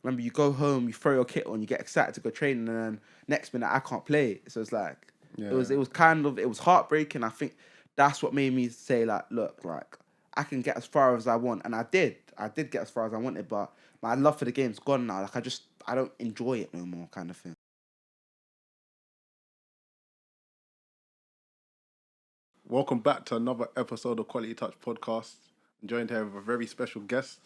remember you go home, you throw your kit on, you get excited to go training, and then next minute I can't play. So it's like it was heartbreaking. I think that's what made me say like, look, like I can get as far as I want, and I did get as far as I wanted, but my love for the game's gone now. Like I don't enjoy it no more, kind of thing. Welcome back to another episode of Quality Touch Podcast. I'm joined here with a very special guest.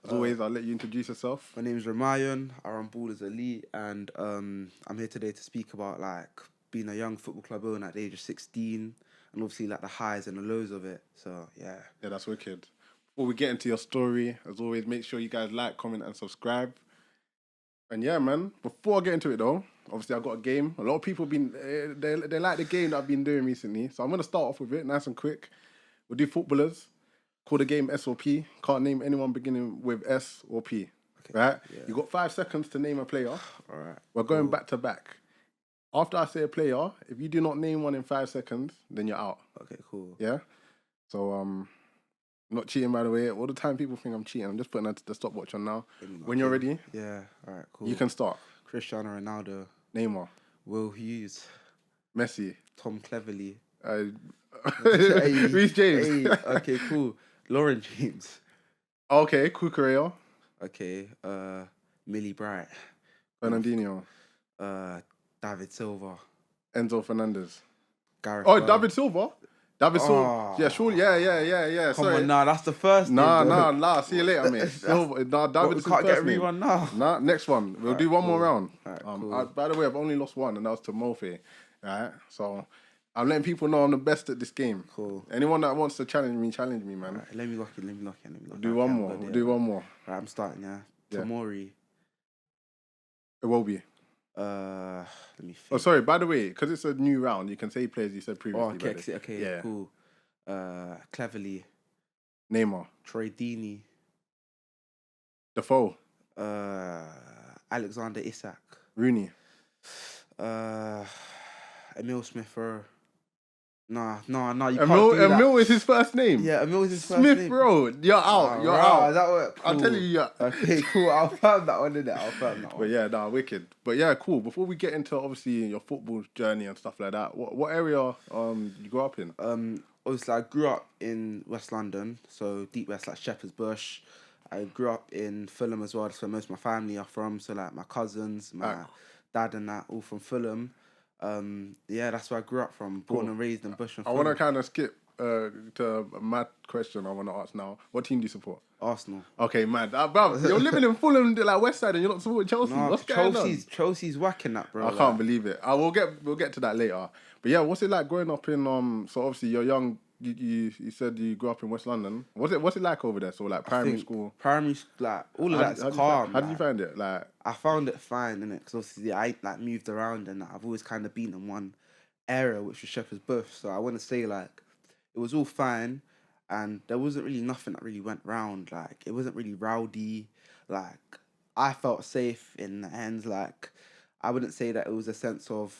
As always, I'll let you introduce yourself. My name is Ramayan. I run Ballers Elite, and I'm here today to speak about like being a young football club owner at the age of 16, and obviously like the highs and the lows of it. So yeah, that's wicked. Before we get into your story, as always, make sure you guys like, comment, and subscribe. And yeah, man, before I get into it though, obviously I've got a game. A lot of people they like the game that I've been doing recently. So I'm going to start off with it, nice and quick. We'll do footballers. Call the game S or P. Can't name anyone beginning with S or P. Okay. Right? Yeah. You got 5 seconds to name a player. All right. We're going back to back. After I say a player, if you do not name one in 5 seconds, then you're out. Okay, cool. Yeah? So, not cheating, by the way. All the time people think I'm cheating. I'm just putting the stopwatch on now. When you're ready. Yeah, all right, cool. You can start. Cristiano Ronaldo. Neymar. Will Hughes. Messi. Tom Cleverley. Reece James. Okay, cool. Lauren James. Okay, Cucurella. Okay, Millie Bright. Fernandinho. David Silva. Enzo Fernandez. Gareth Bale. David Silva? David Silva. Yeah, surely. Yeah. Come on, nah, that's the first name. Nah. See you later, mate. Silva. Nah, David Silva. Can't get a rerun now. Nah, next one. We'll do one more round. Right, cool. By the way, I've only lost one, and that was to Mofe. Alright, so I'm letting people know I'm the best at this game. Cool. Anyone that wants to challenge me, man. Right, let me lock in. We'll do one more. Right, I'm starting, yeah. Tomori. It will be. Let me think. Oh, sorry, by the way, because it's a new round, you can say players you said previously. Okay, yeah. Cool. Cleverly. Neymar. Troy Deeney. Defoe. Alexander Isak. Rooney. Emil Smith-Rowe. Nah, you can't do that. Emil is his first name. Yeah, Emil is his first name. name. Smith-Rowe. You're out. You're out. Is that what? Cool. I'll tell you. Okay, cool. I'll firm that one in there. But yeah, wicked. But yeah, cool. Before we get into obviously your football journey and stuff like that, what area you grew up in? Obviously I grew up in West London, so deep west, like Shepherd's Bush. I grew up in Fulham as well. That's where most of my family are from. So like my cousins, my dad and that, all from Fulham. Yeah, that's where I grew up from. Born and raised in Bush and Fulham. I want to kind of skip to a mad question I want to ask now. What team do you support? Arsenal. Okay, mad. Bro, you're living in Fulham, like West Side, and you're not supporting Chelsea. No, what's going on? Chelsea's whacking that, bro. I can't believe it. We'll get to that later. But yeah, what's it like growing up in so obviously you're young. You said you grew up in West London. What's it like over there? So like primary school, like all of that's calm. How did you find it? Like I found it fine, innit? Because obviously I like moved around and I've always kind of been in one area, which was Shepherd's Bush. So I want to say like it was all fine, and there wasn't really nothing that really went round. Like it wasn't really rowdy. Like I felt safe in the end. Like I wouldn't say that it was a sense of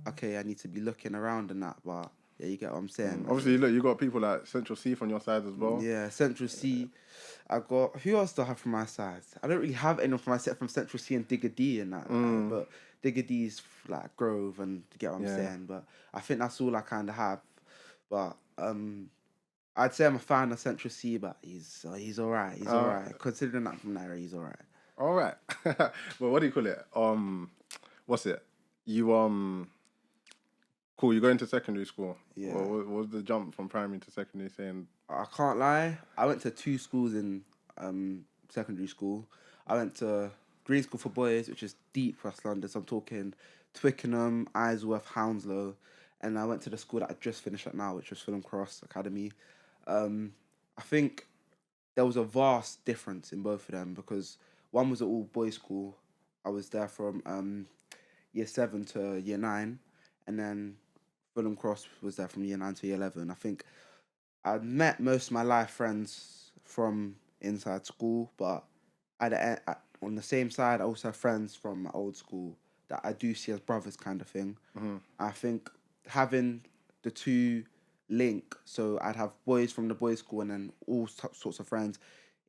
okay, I need to be looking around and that, but. Yeah, you get what I'm saying. Obviously, look, you got people like Central C from your side as well. Yeah, Central C. I got who else do I have from my side? I don't really have anyone from my set from Central C and Digger D and that. Like, but Digger D's like Grove and you get what I'm saying. But I think that's all I kind of have. But I'd say I'm a fan of Central C, but he's alright. He's alright. Considering that from there, he's alright. Alright. Well, what do you call it? What's it? You Cool, you go into secondary school. Yeah. What was the jump from primary to secondary saying? I can't lie. I went to 2 schools in secondary school. I went to Green School for Boys, which is deep West London. So I'm talking Twickenham, Isleworth, Hounslow. And I went to the school that I just finished at now, which was Fulham Cross Academy. I think there was a vast difference in both of them because one was an all-boys school. I was there from year 7 to year 9. And then Fulham Cross was there from year 9 to year 11. I think I met most of my life friends from inside school, but on the same side, I also have friends from my old school that I do see as brothers kind of thing. Mm-hmm. I think having the 2 link, so I'd have boys from the boys' school and then all sorts of friends,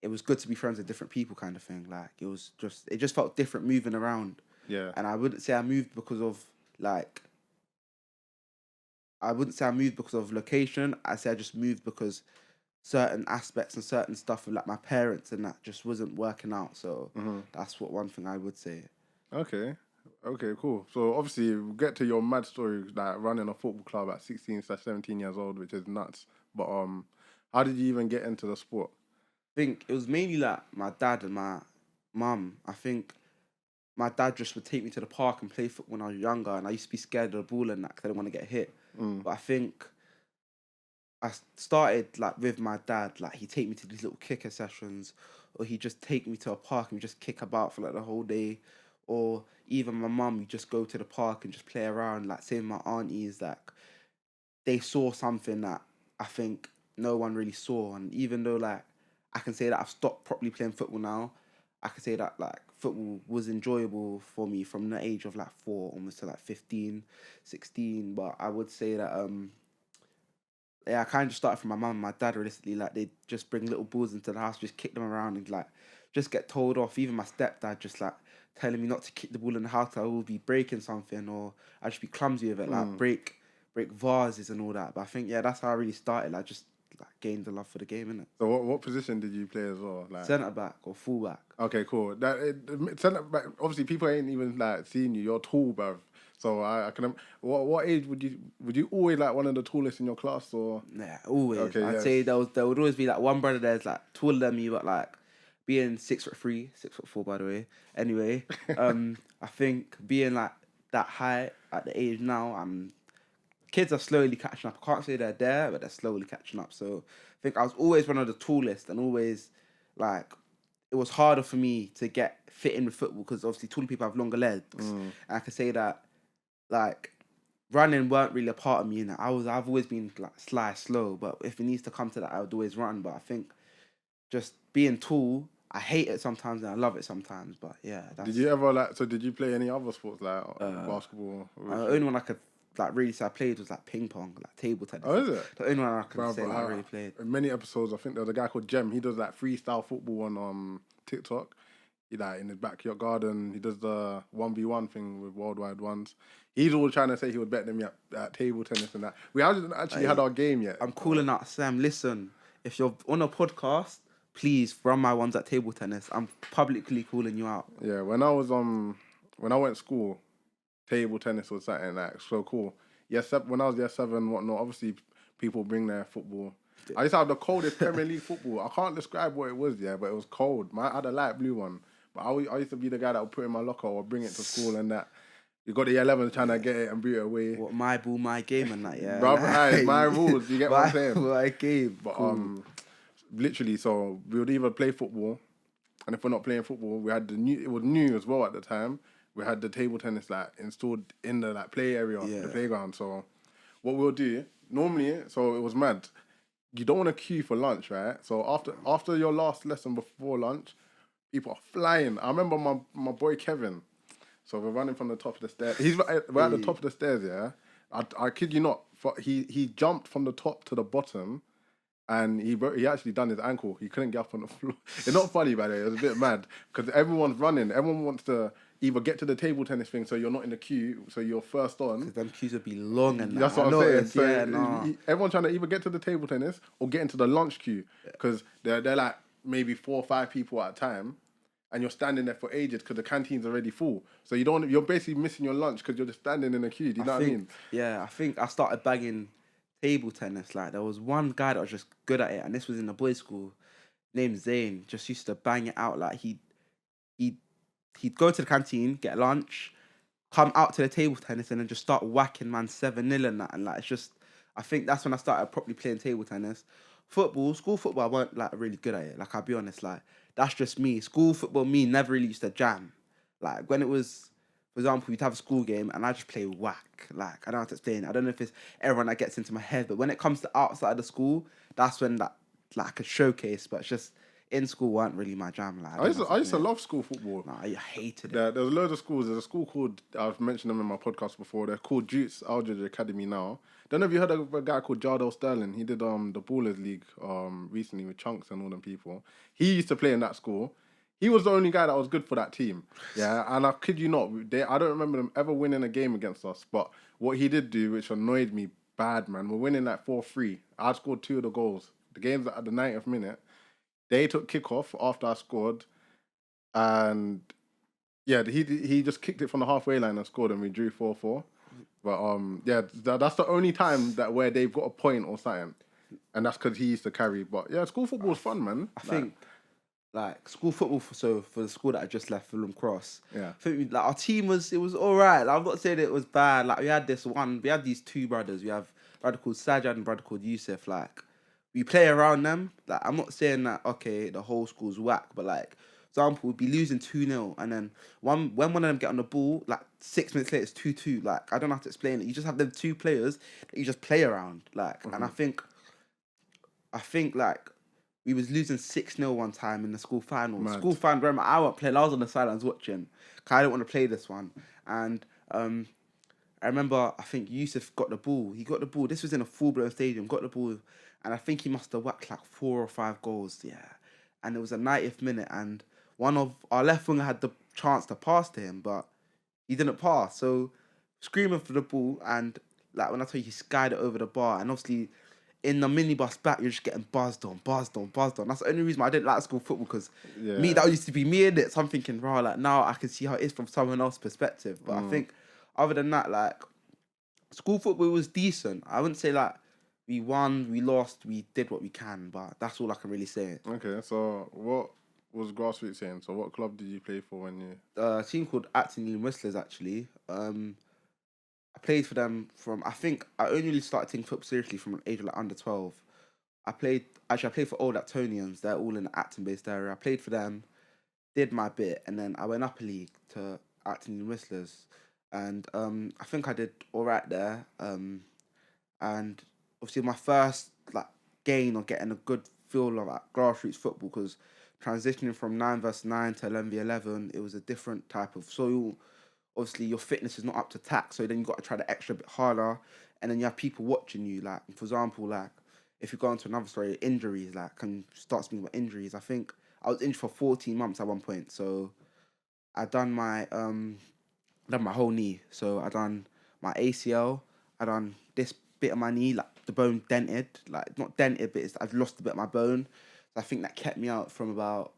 it was good to be friends with different people, kind of thing. Like it just felt different moving around. Yeah. And I wouldn't say I moved because of like. I wouldn't say I moved because of location. I say I just moved because certain aspects and certain stuff with like my parents and that just wasn't working out. So that's one thing I would say. Okay. Okay, cool. So obviously we'll get to your mad story, like running a football club at 16/17 years old, which is nuts. But how did you even get into the sport? I think it was mainly like my dad and my mum. I think my dad just would take me to the park and play football when I was younger, and I used to be scared of the ball and that because I didn't want to get hit. But I think I started like with my dad, like he'd take me to these little kicker sessions, or he'd just take me to a park and we just kick about for like the whole day. Or even my mum, we just go to the park and just play around. Like same with my aunties, like they saw something that I think no one really saw. And even though like I can say that I've stopped properly playing football now, I can say that like football was enjoyable for me from the age of like 4 almost to like 15, 16. But I would say that yeah, I kind of started from my mum and my dad. Realistically, like they just bring little balls into the house, just kick them around, and like just get told off. Even my stepdad just like telling me not to kick the ball in the house. I will be breaking something, or I just be clumsy with it, like break vases and all that. But I think that's how I really started. I just like gained the love for the game, innit? So what position did you play as well? Like Centre back or full back. Okay, cool. Centre back. Obviously, people ain't even like seeing you. You're tall, bruv. So I can. What age would you always like one of the tallest in your class or? Yeah, always. Okay, I'd yes. say there would always be like one brother there's like taller than me, but like being 6'3", 6'4" by the way. Anyway, I think being like that high at the age now, kids are slowly catching up. I can't say they're there, but they're slowly catching up. So I think I was always one of the tallest, and always like it was harder for me to get fit in with football because obviously taller people have longer legs. And I can say that like running weren't really a part of me. And I've always been like slow, but if it needs to come to that, I would always run. But I think just being tall, I hate it sometimes and I love it sometimes. But yeah, Did you ever So did you play any other sports like basketball? The only one I could like really say I played was like ping pong, like table tennis. Oh, is it? The only one I can say I really played. In many episodes, I think there's a guy called Jem. He does like freestyle football on TikTok. He like in his backyard garden. He does the 1v1 thing with Worldwide Ones. He's always trying to say he would bet them at table tennis and that. We haven't actually had our game yet. I'm calling out Sam. Listen, if you're on a podcast, please run my ones at table tennis. I'm publicly calling you out. Yeah, when I went to school, table tennis was something like so cool. Yes, when I was year 7, whatnot, obviously people bring their football. I used to have the coldest Premier League football. I can't describe what it was, but it was cold. I had a light blue one. But I used to be the guy that would put it in my locker or bring it to school and that. You got the year 11 trying to get it and boot it away. What, my ball, my game and that, yeah. Bruv, my rules, you get what I'm saying? My game. But cool. Literally, so we would either play football, and if we're not playing football, we had it was new as well at the time. We had the table tennis like installed in the like play area, the playground. So what we'll do normally, so it was mad. You don't want to queue for lunch, right? So after your last lesson before lunch, people are flying. I remember my boy Kevin. So we're running from the top of the stairs. We're at the top of the stairs, yeah. I kid you not. He jumped from the top to the bottom, and he actually done his ankle. He couldn't get up on the floor. It's not funny, by the way. It was a bit mad because everyone's running. Everyone wants to either get to the table tennis thing, so you're not in the queue, so you're first on. Because them queues would be long and that's what I'm saying. So everyone's trying to either get to the table tennis or get into the lunch queue because they're like maybe 4 or 5 people at a time. And you're standing there for ages because the canteen's already full. So you're basically missing your lunch because you're just standing in a queue. Do you know what I mean? Yeah, I think I started banging table tennis. Like there was one guy that was just good at it, and this was in the boys' school, named Zane. Just used to bang it out. Like he'd go to the canteen, get lunch, come out to the table tennis, and then just start whacking man 7-0 and that. And like it's just, I think that's when I started properly playing table tennis. School football, I weren't like really good at it. Like I'll be honest, like. That's just me. School football, me, never really used to jam. Like, when it was, for example, we'd have a school game and I just play whack. Like, I don't have to explain. I don't know if it's everyone that gets into my head, but when it comes to outside of school, that's when that, like, I could showcase. But it's just, in school weren't really my jam. Like, I used to love school football. Nah, I hated it. There's loads of schools. There's a school called, I've mentioned them in my podcast before. They're called Jutes Aldridge Academy now. Don't know if you heard of a guy called Jardel Sterling. He did the Ballers League recently with Chunks and all them people. He used to play in that school. He was the only guy that was good for that team. Yeah, and I kid you not, I don't remember them ever winning a game against us. But what he did do, which annoyed me bad, man, we're winning like 4-3. I scored 2 of the goals. The game's at the 90th minute. They took kickoff after I scored, and yeah, he just kicked it from the halfway line and scored, and we drew 4-4. But yeah, that's the only time that where they've got a point or something, and that's because he used to carry. But yeah, school football's fun, man. I think like school football for the school that I just left, Fulham Cross. Yeah, I think like our team was all right. Like, I'm not saying it was bad. Like we had these 2 brothers. We have a brother called Sajad and a brother called Yusuf. Like we play around them. Like I'm not saying that okay, the whole school's whack, but like example, we'd be losing 2-0, and then when one of them get on the ball, like 6 minutes later it's 2-2. Like I don't know how to explain it. You just have them 2 players that you just play around. Like and I think like we was losing 6-0 one time in the school final. Mad. School final, remember, I wasn't playing. I was on the sidelines watching. Cause I didn't want to play this one. And I remember, I think Yusuf got the ball. He got the ball. This was in a full-blown stadium. Got the ball. And I think he must have whacked like 4 or 5 goals. Yeah. And it was a 90th minute. And one of our left winger had the chance to pass to him, but he didn't pass. So screaming for the ball. And like when I tell you, he skied it over the bar. And obviously, in the minibus back, you're just getting buzzed on. That's the only reason why I didn't like school football, because that used to be me in it. So I'm thinking, right, like now I can see how it is from someone else's perspective. But I think other than that, like school football was decent. I wouldn't say like we won, we lost, we did what we can, but that's all I can really say. Okay, so what was Grassroots saying? So what club did you play for when you... A team called Acton Whistlers, actually. I played for them I think I only really started taking football seriously from an age of like under 12. I played for Old Actonians. They're all in the Acton-based area. I played for them, did my bit, and then I went up a league to Acton Whistlers. And I think I did all right there. And obviously my first like gain of getting a good feel of like grassroots football, because transitioning from 9v9 to 11v11, it was a different type of soil. Obviously your fitness is not up to tax, so then you got to try the extra bit harder, and then you have people watching you. Like for example, like if you go into another story, injuries, like can start speaking about injuries. I think I was injured for 14 months at one point, so I done my whole knee. So I done my ACL, I done this bit of my knee, like the bone dented, like not dented, but I've lost a bit of my bone. So I think that kept me out from about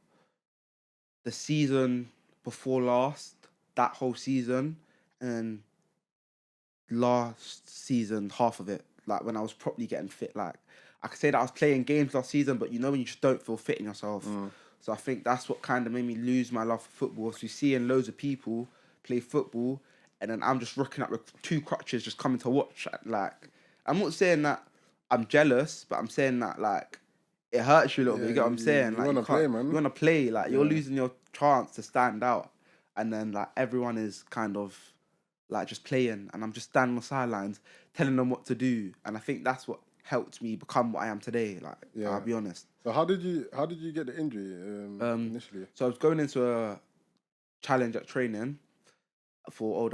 the season before last, that whole season, and last season, half of it, like when I was properly getting fit. Like I could say that I was playing games last season, but you know when you just don't feel fit in yourself. So I think that's what kind of made me lose my love for football. So you seeing loads of people play football, and then I'm just rocking up with 2 crutches just coming to watch. Like I'm not saying that I'm jealous, but I'm saying that like it hurts you a little bit. You get what I'm saying? You like want to play, man. You want to play. Like you're losing your chance to stand out, and then like everyone is kind of like just playing, and I'm just standing on the sidelines telling them what to do. And I think that's what helped me become what I am today. Like I'll be honest. So how did you get the injury initially? So I was going into a challenge at training for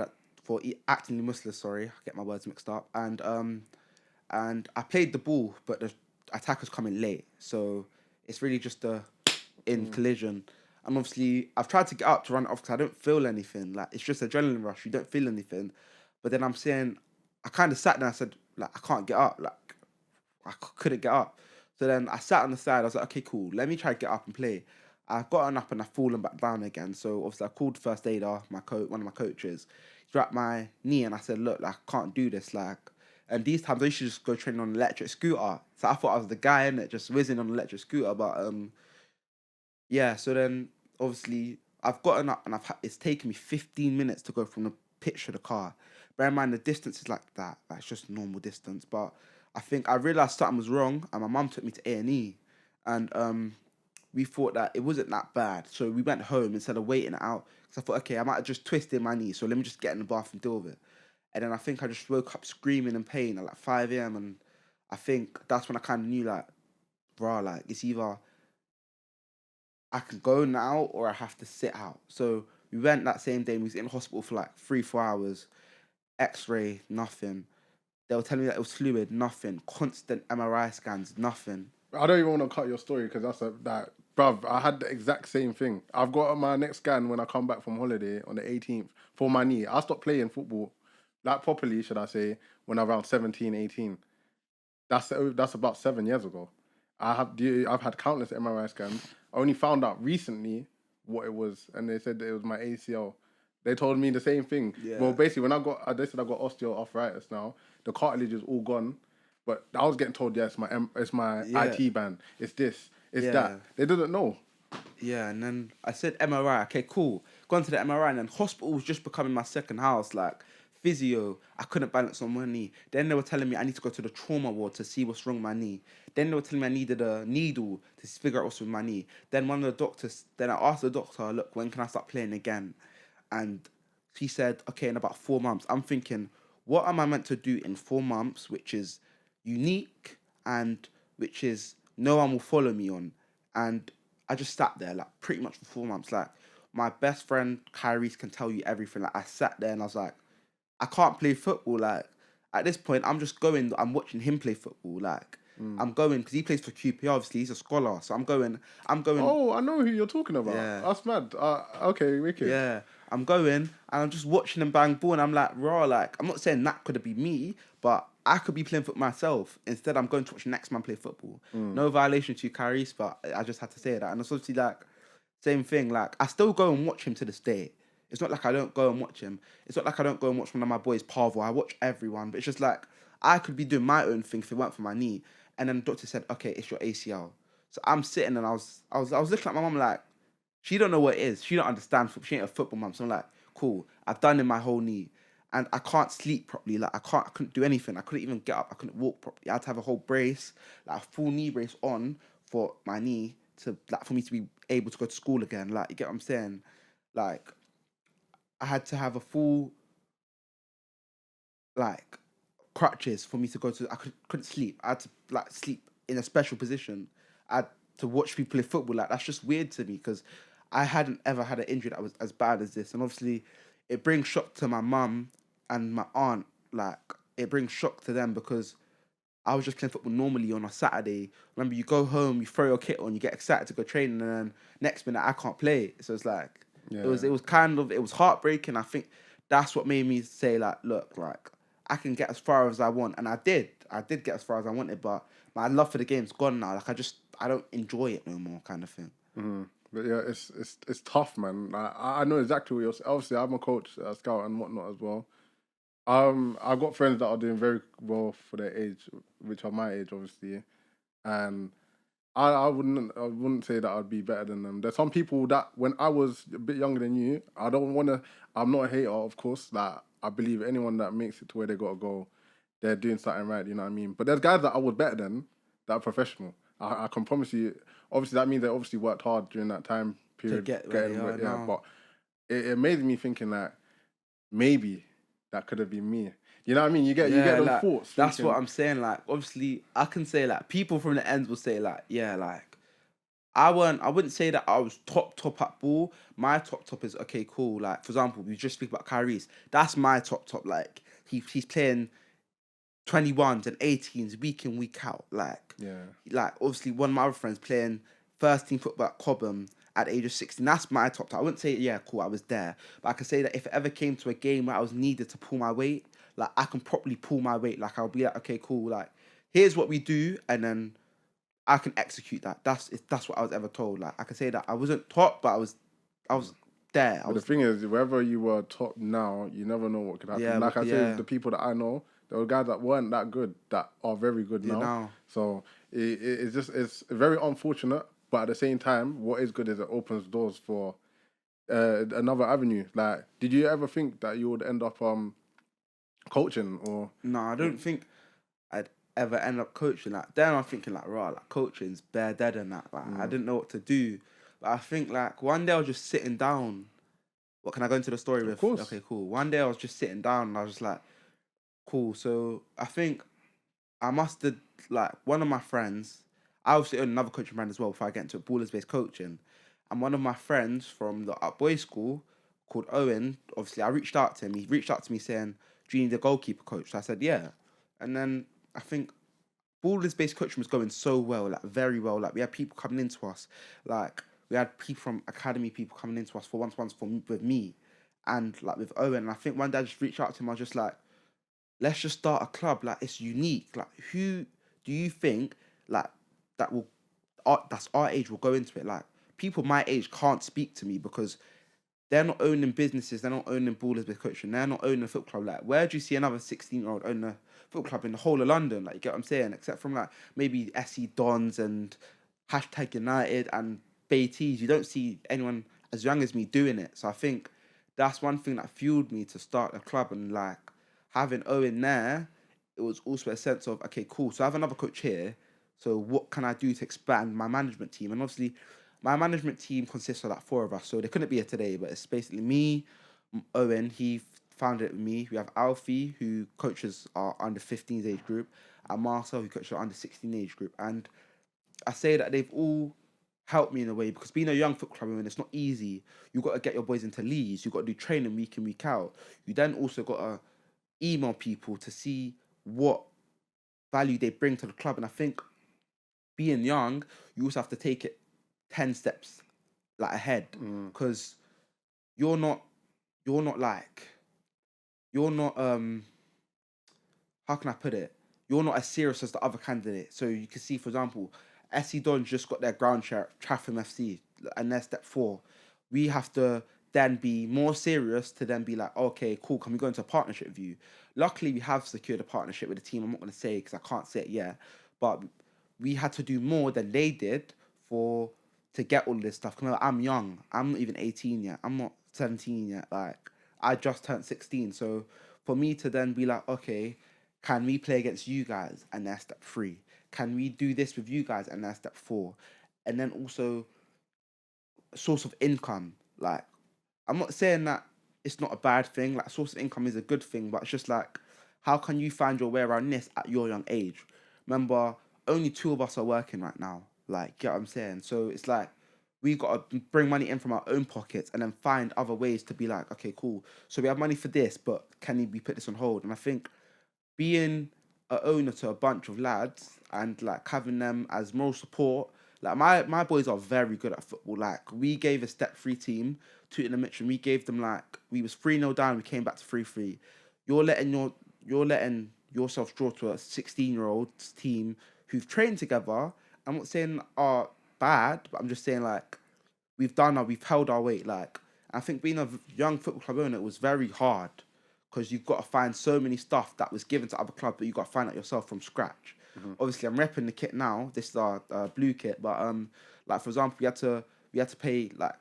Acton Muslims. Sorry, I get my words mixed up. And I played the ball, but the attacker's coming late, so it's really just a collision. And obviously, I've tried to get up to run it off because I don't feel anything. Like it's just adrenaline rush. You don't feel anything. But then I'm saying, I kind of sat there. I said, like I can't get up. Like I couldn't get up. So then I sat on the side. I was like, okay, cool. Let me try to get up and play. I've gotten up and I've fallen back down again. So obviously I called first aider, one of my coaches. He wrapped my knee and I said, look, like, I can't do this. Like, and these times I used to just go training on an electric scooter. So I thought I was the guy in it, just whizzing on an electric scooter. But yeah. So then obviously I've gotten up and it's taken me 15 minutes to go from the pitch to the car. Bear in mind the distance is like that. Like, it's just normal distance. But I think I realised something was wrong, and my mum took me to A&E. And we thought that it wasn't that bad. So we went home instead of waiting it out. Because I thought, okay, I might have just twisted my knee, so let me just get in the bath and deal with it. And then I think I just woke up screaming in pain at like 5 a.m. And I think that's when I kind of knew, like, rah, like, it's either I can go now or I have to sit out. So we went that same day. We was in hospital for like 3-4 hours. X-ray, nothing. They were telling me that it was fluid, nothing. Constant MRI scans, nothing. I don't even want to cut your story because bruv, I had the exact same thing. I've got my next scan when I come back from holiday on the 18th for my knee. I stopped playing football, like properly, should I say, when I was around 17, 18. That's about 7 years ago. I've had countless MRI scans. I only found out recently what it was, and they said that it was my ACL. They told me the same thing. Yeah. Well, basically, they said I got osteoarthritis now. The cartilage is all gone, but I was getting told, it's my IT band. It's this, it's that. They didn't know. Yeah, and then I said MRI. Okay, cool. Gone to the MRI, and then hospital was just becoming my second house. Like physio, I couldn't balance on my knee. Then they were telling me I need to go to the trauma ward to see what's wrong with my knee. Then they were telling me I needed a needle to figure out what's with my knee. Then one of the doctors, then I asked the doctor, look, when can I start playing again? And she said, okay, in about 4 months. I'm thinking, what am I meant to do in 4 months, which is unique and which is no one will follow me on? And I just sat there, like, pretty much for 4 months. Like, my best friend, Kyrie, can tell you everything. Like, I sat there and I was like, I can't play football. Like, at this point, I'm watching him play football. Like, I'm going, because he plays for QPR, obviously, he's a scholar. So I'm going. Oh, I know who you're talking about. Yeah. That's mad. Okay, wicked. Yeah. I'm going, and I'm just watching him bang ball, and I'm like, raw, like, I'm not saying that could be me, but I could be playing football myself. Instead, I'm going to watch the next man play football. No violation to Karius, but I just had to say that. And it's obviously, like, same thing. Like, I still go and watch him to this day. It's not like I don't go and watch him. It's not like I don't go and watch one of my boys, Parvo. I watch everyone, but it's just like, I could be doing my own thing if it weren't for my knee. And then the doctor said, okay, it's your ACL. So I'm sitting, and I was looking at my mum like, she don't know what it is. She don't understand football. She ain't a football mum. So I'm like, cool. I've done in my whole knee, and I can't sleep properly. Like, I couldn't do anything. I couldn't even get up. I couldn't walk properly. I had to have a whole brace, like a full knee brace on for my knee for me to be able to go to school again. Like, you get what I'm saying? Like, I had to have a full, like, crutches for me to go to. I couldn't sleep. I had to, like, sleep in a special position. I had to watch people play football. Like, that's just weird to me because I hadn't ever had an injury that was as bad as this. And obviously, it brings shock to my mum and my aunt. Like, it brings shock to them because I was just playing football normally on a Saturday. Remember, you go home, you throw your kit on, you get excited to go training, and then next minute I can't play. So it's like, it was heartbreaking. I think that's what made me say, like, look, like, I can get as far as I want. And I did get as far as I wanted, but my love for the game's gone now. Like, I don't enjoy it no more, kind of thing. Mm-hmm. But yeah, it's tough, man. I know exactly what you're saying. Obviously, I'm a coach, a scout, and whatnot as well. I've got friends that are doing very well for their age, which are my age, obviously, and I wouldn't say that I'd be better than them. There's some people that when I was a bit younger than you, I'm not a hater, of course. Like, I believe anyone that makes it to where they gotta go, they're doing something right. You know what I mean? But there's guys that I was better than that are professional. I can promise you. Obviously, that means they obviously worked hard during that time period To get where they are now. But it made me thinking that maybe that could have been me. You know what I mean? You get those like, thoughts. That's what I'm saying. Like, obviously, I can say, like, people from the ends will say, like, yeah, like, I wouldn't say that I was top at ball. My top is okay, cool. Like, for example, we just speak about Kyrie's. That's my top. Like, he's playing 21s and 18s week in, week out. Like, obviously, one of my other friends playing first team football at Cobham at the age of 16. That's my top. I wouldn't say, yeah, cool, I was there. But I can say that if it ever came to a game where I was needed to pull my weight, like, I can properly pull my weight. Like, I'll be like, okay, cool. Like, here's what we do, and then I can execute that. That's what I was ever told. Like, I can say that I wasn't top, but I was there. The thing is, whether you were top now, you never know what could happen. Yeah, like I said, the people that I know, there were guys that weren't that good that are very good now. So it's very unfortunate, but at the same time, what is good is it opens doors for another avenue. Like, did you ever think that you would end up coaching or? No, I don't think I'd ever end up coaching. Like, then I'm thinking, like, right, like, coaching's bare dead and that. Like, I didn't know what to do. But I think, like, one day I was just sitting down. What, can I go into the story with? Of course. Okay, cool. One day I was just sitting down and I was just like, cool. So I think I must have, like, one of my friends, I obviously own another coaching brand as well before I get into it, Ballers Based Coaching. And one of my friends from the up boys school called Owen, obviously I reached out to him. He reached out to me saying, "Do you need a goalkeeper coach?" So I said, "Yeah." And then I think ball-based coaching was going so well, like very well. Like we had people coming into us, like we had people from academy, people coming into us for once with me, and like with Owen. And I think one day I just reached out to him. I was just like, let's just start a club. Like it's unique. Like who do you think like that will that's our age will go into it? Like people my age can't speak to me because they're not owning businesses, they're not owning ballers with coaching, they're not owning a football club. Like, where do you see another 16-year-old own a football club in the whole of London? Like, you get what I'm saying? Except from like maybe SE Dons and hashtag United and Beatties, you don't see anyone as young as me doing it. So I think that's one thing that fueled me to start a club, and like having Owen there, it was also a sense of okay, cool. So I have another coach here. So what can I do to expand my management team? And obviously my management team consists of like four of us, so they couldn't be here today, but it's basically me, Owen, he founded it with me. We have Alfie, who coaches our under 15s age group, and Marcel, who coaches our under 16 age group. And I say that they've all helped me in a way because being a young foot club, it's not easy. You've got to get your boys into leagues, you've got to do training week in, week out. You then also got to email people to see what value they bring to the club. And I think being young, you also have to take it 10 steps like ahead because you're not you're not like you're not how can I put it, you're not as serious as the other candidate. So you can see, for example, SC Don just got their ground share at Chatham FC and they're step 4. We have to then be more serious to then be like, okay, cool, can we go into a partnership with you? Luckily we have secured a partnership with the team. I'm not going to say because I can't say it yet, but we had to do more than they did for to get all this stuff. Cause I'm young. I'm not even 18 yet. I'm not 17 yet. Like I just turned 16. So for me to then be like, okay, can we play against you guys? And that's step 3. Can we do this with you guys? And that's step 4. And then also source of income. Like I'm not saying that it's not a bad thing. Like source of income is a good thing, but it's just like, how can you find your way around this at your young age? Remember, only 2 of us are working right now. Like, get what I'm saying? So it's like we got to bring money in from our own pockets and then find other ways to be like, okay, cool. So we have money for this, but can we put this on hold? And I think being a owner to a bunch of lads and like having them as moral support, like my boys are very good at football. Like we gave a step 3 team to in the Mitcham. We gave them like we was 3-0 down. We came back to 3-3. You're letting yourself draw to a 16-year-old team who've trained together. I'm not saying are bad, but I'm just saying like we've held our weight. Like I think being a young football club owner was very hard because you've got to find so many stuff that was given to other clubs, but you got to find out yourself from scratch. Obviously, I'm repping the kit now. This is our blue kit, but like for example, we had to pay like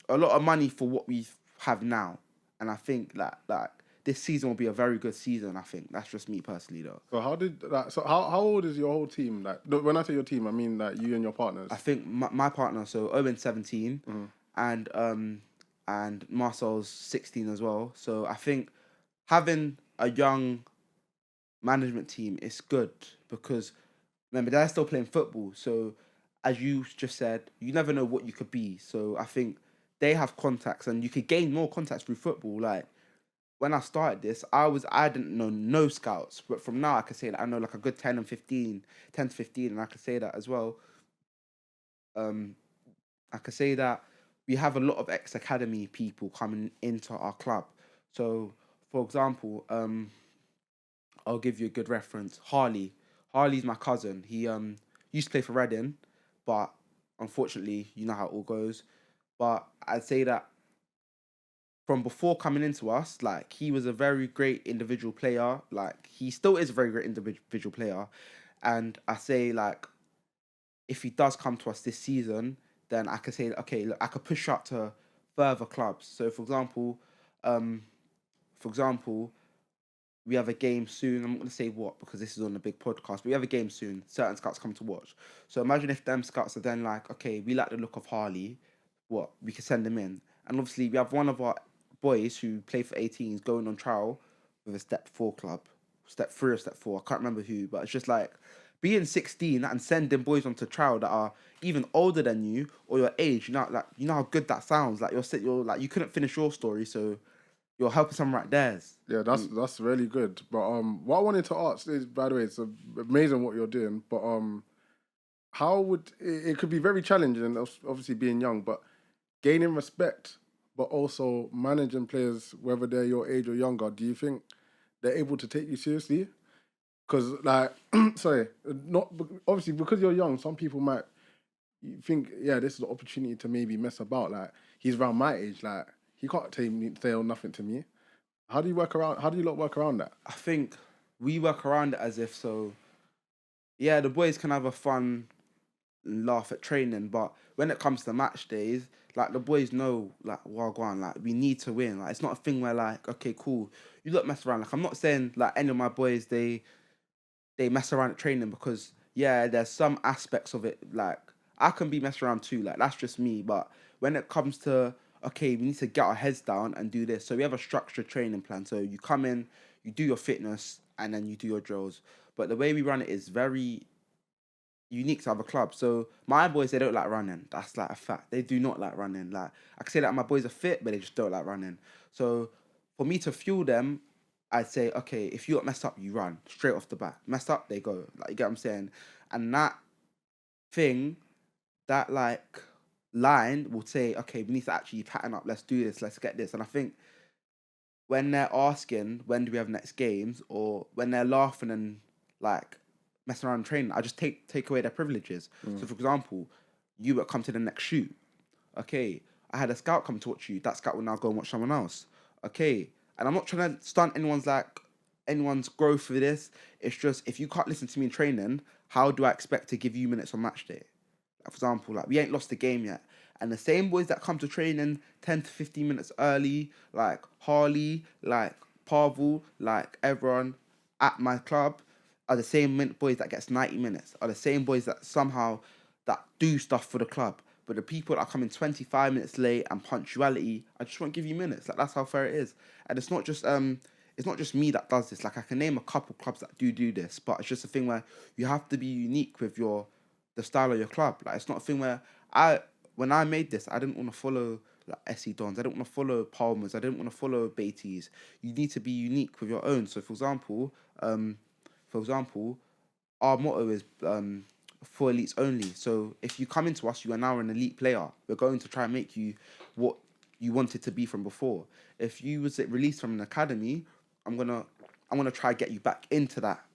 a lot of money for what we have now, and I think that like this season will be a very good season. I think that's just me personally, though. So how did that? So how old is your whole team? Like when I say your team, I mean like you and your partners. I think my partner, so Owen's 17, and Marcel's 16 as well. So I think having a young management team is good because remember they're still playing football. So as you just said, you never know what you could be. So I think they have contacts and you could gain more contacts through football. Like when I started this, I didn't know no scouts, but from now I can say that I know like a good 10 to 15, and I can say that as well. I could say that we have a lot of ex-academy people coming into our club. So, for example, I'll give you a good reference. Harley. Harley's my cousin. He used to play for Reading, but unfortunately, you know how it all goes. But I'd say that from before coming into us, like he was a very great individual player. Like he still is a very great individual player. And I say like if he does come to us this season, then I could say, okay, look, I could push up to further clubs. So, for example, we have a game soon. I'm not going to say what because this is on a big podcast, but we have a game soon. Certain scouts come to watch. So imagine if them scouts are then like, okay, we like the look of Harley. What? We could send them in. And obviously, we have one of our boys who play for 18s going on trial with a step 4 club. Step 3 or step 4. I can't remember who, but it's just like being 16 and sending boys onto trial that are even older than you or your age, you know how good that sounds. Like you're like you couldn't finish your story, so you're helping someone write theirs. Yeah, that's really good. But what I wanted to ask is, by the way, it's amazing what you're doing. But how would it could be very challenging, obviously being young, but gaining respect, but also managing players, whether they're your age or younger. Do you think they're able to take you seriously? Because like, sorry, not obviously because you're young. Some people might think, yeah, this is an opportunity to maybe mess about. Like he's around my age, like he can't say nothing to me. How do you work around? How do you lot work around that? I think we work around it as if so. Yeah, the boys can have a fun laugh at training, but when it comes to match days, like the boys know, like well, go on, like we need to win. Like it's not a thing where like, okay, cool, you look mess around. Like I'm not saying like any of my boys they mess around at training because yeah, there's some aspects of it like I can be messing around too. Like that's just me. But when it comes to okay, we need to get our heads down and do this. So we have a structured training plan. So you come in, you do your fitness, and then you do your drills. But the way we run it is very unique to other clubs. So my boys, they don't like running. That's like a fact. They do not like running. Like I can say that my boys are fit, but they just don't like running. So for me to fuel them, I'd say, okay, if you got messed up, you run straight off the bat. Messed up, they go. Like you get what I'm saying? And that thing, that like line will say, okay, we need to actually pattern up. Let's do this. Let's get this. And I think when they're asking when do we have next games, or when they're laughing and like messing around training, I just take away their privileges. So for example, you would come to the next shoot. Okay, I had a scout come to watch you. That scout will now go and watch someone else. Okay, and I'm not trying to stunt anyone's growth for this. It's just if you can't listen to me in training, how do I expect to give you minutes on match day? Like, for example, like we ain't lost the game yet. And the same boys that come to training 10 to 15 minutes early, like Harley, like Pavel, like everyone at my club, are the same boys that gets 90 minutes, are the same boys that somehow that do stuff for the club. But the people that are coming 25 minutes late and punctuality, I just won't give you minutes. Like that's how fair it is. And it's not just me that does this. Like I can name a couple clubs that do this, but it's just a thing where you have to be unique with the style of your club. Like it's not a thing where when I made this, I didn't want to follow like SE Dons. I didn't want to follow Palmers. I didn't want to follow Beatties. You need to be unique with your own. So for example, our motto is for elites only. So if you come into us, you are now an elite player. We're going to try and make you what you wanted to be from before. If you was released from an academy, I'm gonna try to get you back into that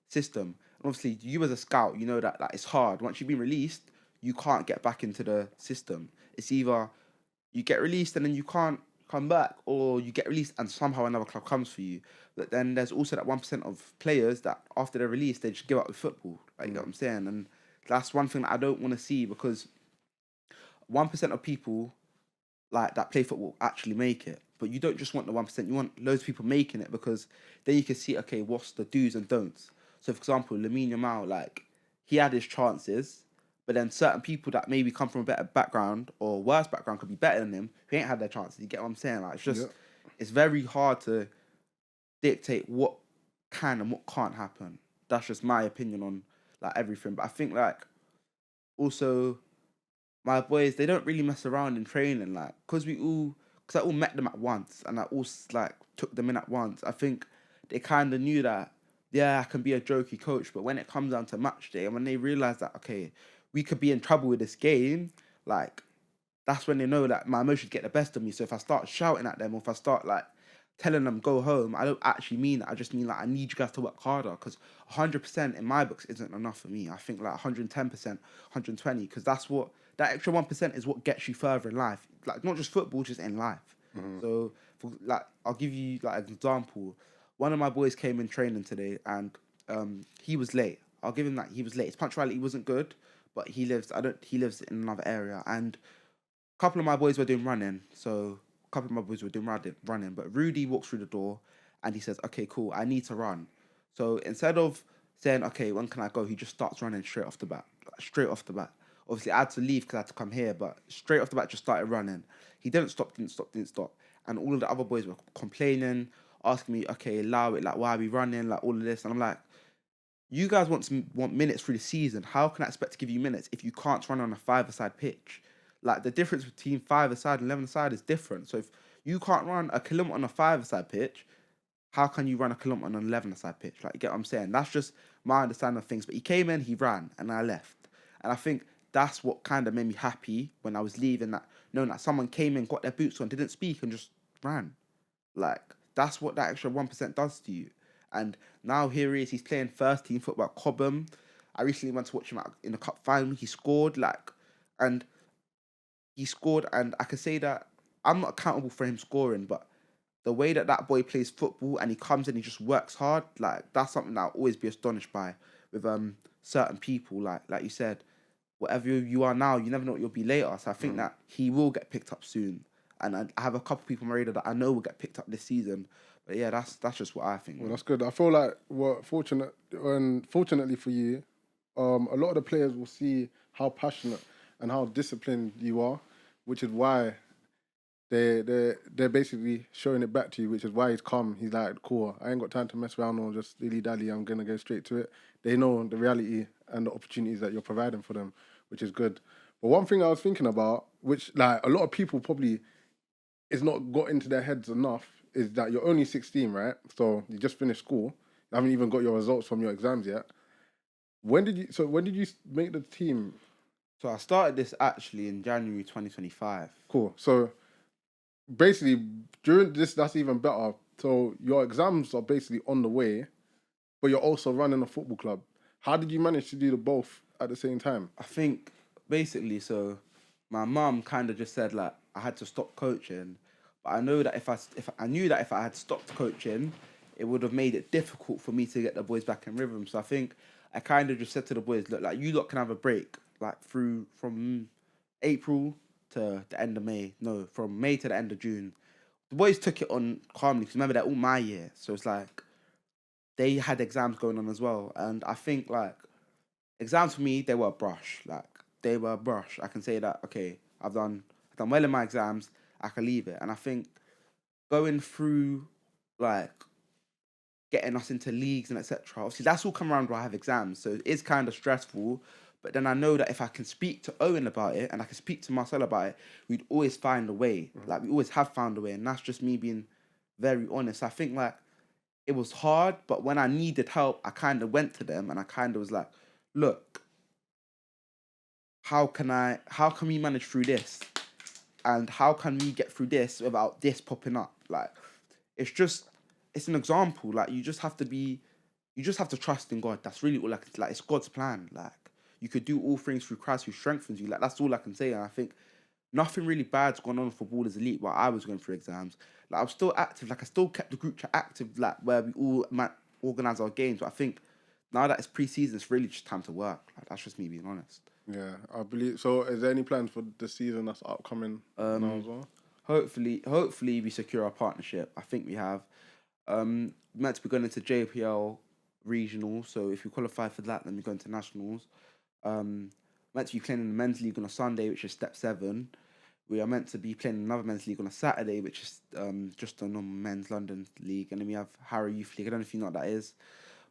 system. And obviously, you as a scout, you know that it's hard. Once you've been released, you can't get back into the system. It's either you get released and then you can't come back, or you get released and somehow another club comes for you. But then there's also that 1% of players that after they're released, they just give up with football. Like, you know what I'm saying? And that's one thing that I don't want to see, because 1% of people like that play football actually make it. But you don't just want the 1%, you want loads of people making it, because then you can see, okay, what's the do's and don'ts. So for example, Lamine Yamal, like he had his chances, but then certain people that maybe come from a better background or worse background could be better than him, who ain't had their chances. You get what I'm saying? Like it's just it's very hard to dictate what can and what can't happen. That's just my opinion on like everything. But I think like also my boys, they don't really mess around in training, like because I all met them at once and I all like took them in at once. I think they kind of knew that yeah, I can be a jokey coach, but when it comes down to match day and when they realize that okay, we could be in trouble with this game, like that's when they know that my emotions get the best of me. So if I start shouting at them, or if I start like telling them go home, I don't actually mean that. I just mean like I need you guys to work harder, because 100% in my books isn't enough for me. I think like 110%, 120, because that's what that extra 1% is what gets you further in life. Like not just football, just in life. So like I'll give you like an example. One of my boys came in training today and he was late. I'll give him that, he was late. His punctuality wasn't good, but he lives in another area, and a couple of my boys were doing running. So a couple of my boys were doing running, but Rudy walks through the door and he says, okay, cool, I need to run. So instead of saying, okay, when can I go? He just starts running straight off the bat. Straight off the bat. Obviously, I had to leave because I had to come here, but straight off the bat, just started running. He didn't stop. And all of the other boys were complaining. asking me, okay, allow it, like, why are we running, like, all of this, and I'm like, you guys want minutes through the season. How can I expect to give you minutes if you can't run on a 5-a-side pitch? Like, the difference between 5-a-side and 11-a-side is different. So if you can't run a kilometre on a 5-a-side pitch, how can you run a kilometre on an 11-a-side pitch? Like, you get what I'm saying? That's just my understanding of things. But he came in, he ran, and I left. And I think that's what kind of made me happy when I was leaving, that knowing that someone came in, got their boots on, didn't speak, and just ran. Like, that's what that extra 1% does to you. And now here he is, he's playing first team football at Cobham. I recently went to watch him in the cup final. He scored, and I can say that I'm not accountable for him scoring, but the way that boy plays football and he comes in, he just works hard. Like, that's something that I'll always be astonished by with certain people. Like you said, whatever you are now, you never know what you'll be later. So I think that he will get picked up soon. And I have a couple people on my radar that I know will get picked up this season. But yeah, that's just what I think. Well, that's good. I feel like fortunately for you, a lot of the players will see how passionate and how disciplined you are, which is why they're basically showing it back to you, which is why he's calm. He's like, cool, I ain't got time to mess around or just dilly-dally, I'm going to go straight to it. They know the reality and the opportunities that you're providing for them, which is good. But one thing I was thinking about, which like a lot of people probably is not got into their heads enough, is that you're only 16, right? So you just finished school. You haven't even got your results from your exams yet. When did you make the team? So I started this actually in January 2025. Cool. So basically, during this, that's even better. So your exams are basically on the way, but you're also running a football club. How did you manage to do the both at the same time? I think basically, so my mum kind of just said like I had to stop coaching, but I know that if I knew that if I had stopped coaching, it would have made it difficult for me to get the boys back in rhythm. So I think I kind of just said to the boys, look, like, you lot can have a break, like from April to the end of May. No, from May to the end of June. The boys took it on calmly because remember they're all my year, so it's like they had exams going on as well, and I think like exams for me, they were a brush. Like, they were a brush. I can say that, okay, I've done well in my exams, I can leave it. And I think going through, like, getting us into leagues and etc., obviously that's all come around where I have exams, so it is kind of stressful. But then I know that if I can speak to Owen about it and I can speak to Marcel about it, we'd always find a way. Like, we always have found a way, and that's just me being very honest. I think, like, it was hard, but when I needed help, I kind of went to them and I kind of was like, look, how can we manage through this? And how can we get through this without this popping up? Like, it's an example. Like, you just have to trust in God. That's really all like it's God's plan. Like, you could do all things through Christ who strengthens you. Like, that's all I can say. And I think nothing really bad's gone on for Ballers Elite while I was going through exams. Like, I was still active. Like, I still kept the group chat active, like, where we all organise our games. But I think now that it's pre-season, it's really just time to work. Like, that's just me being honest. Yeah, I believe. So is there any plans for the season that's upcoming now as well? Hopefully we secure our partnership. I think we have. Meant to be going into JPL regional, so if we qualify for that, then we go into nationals. Meant to be playing in the men's league on a Sunday, which is step 7. We are meant to be playing another men's league on a Saturday, which is just a normal men's London league, and then we have Harrow Youth League. I don't know if you know what that is,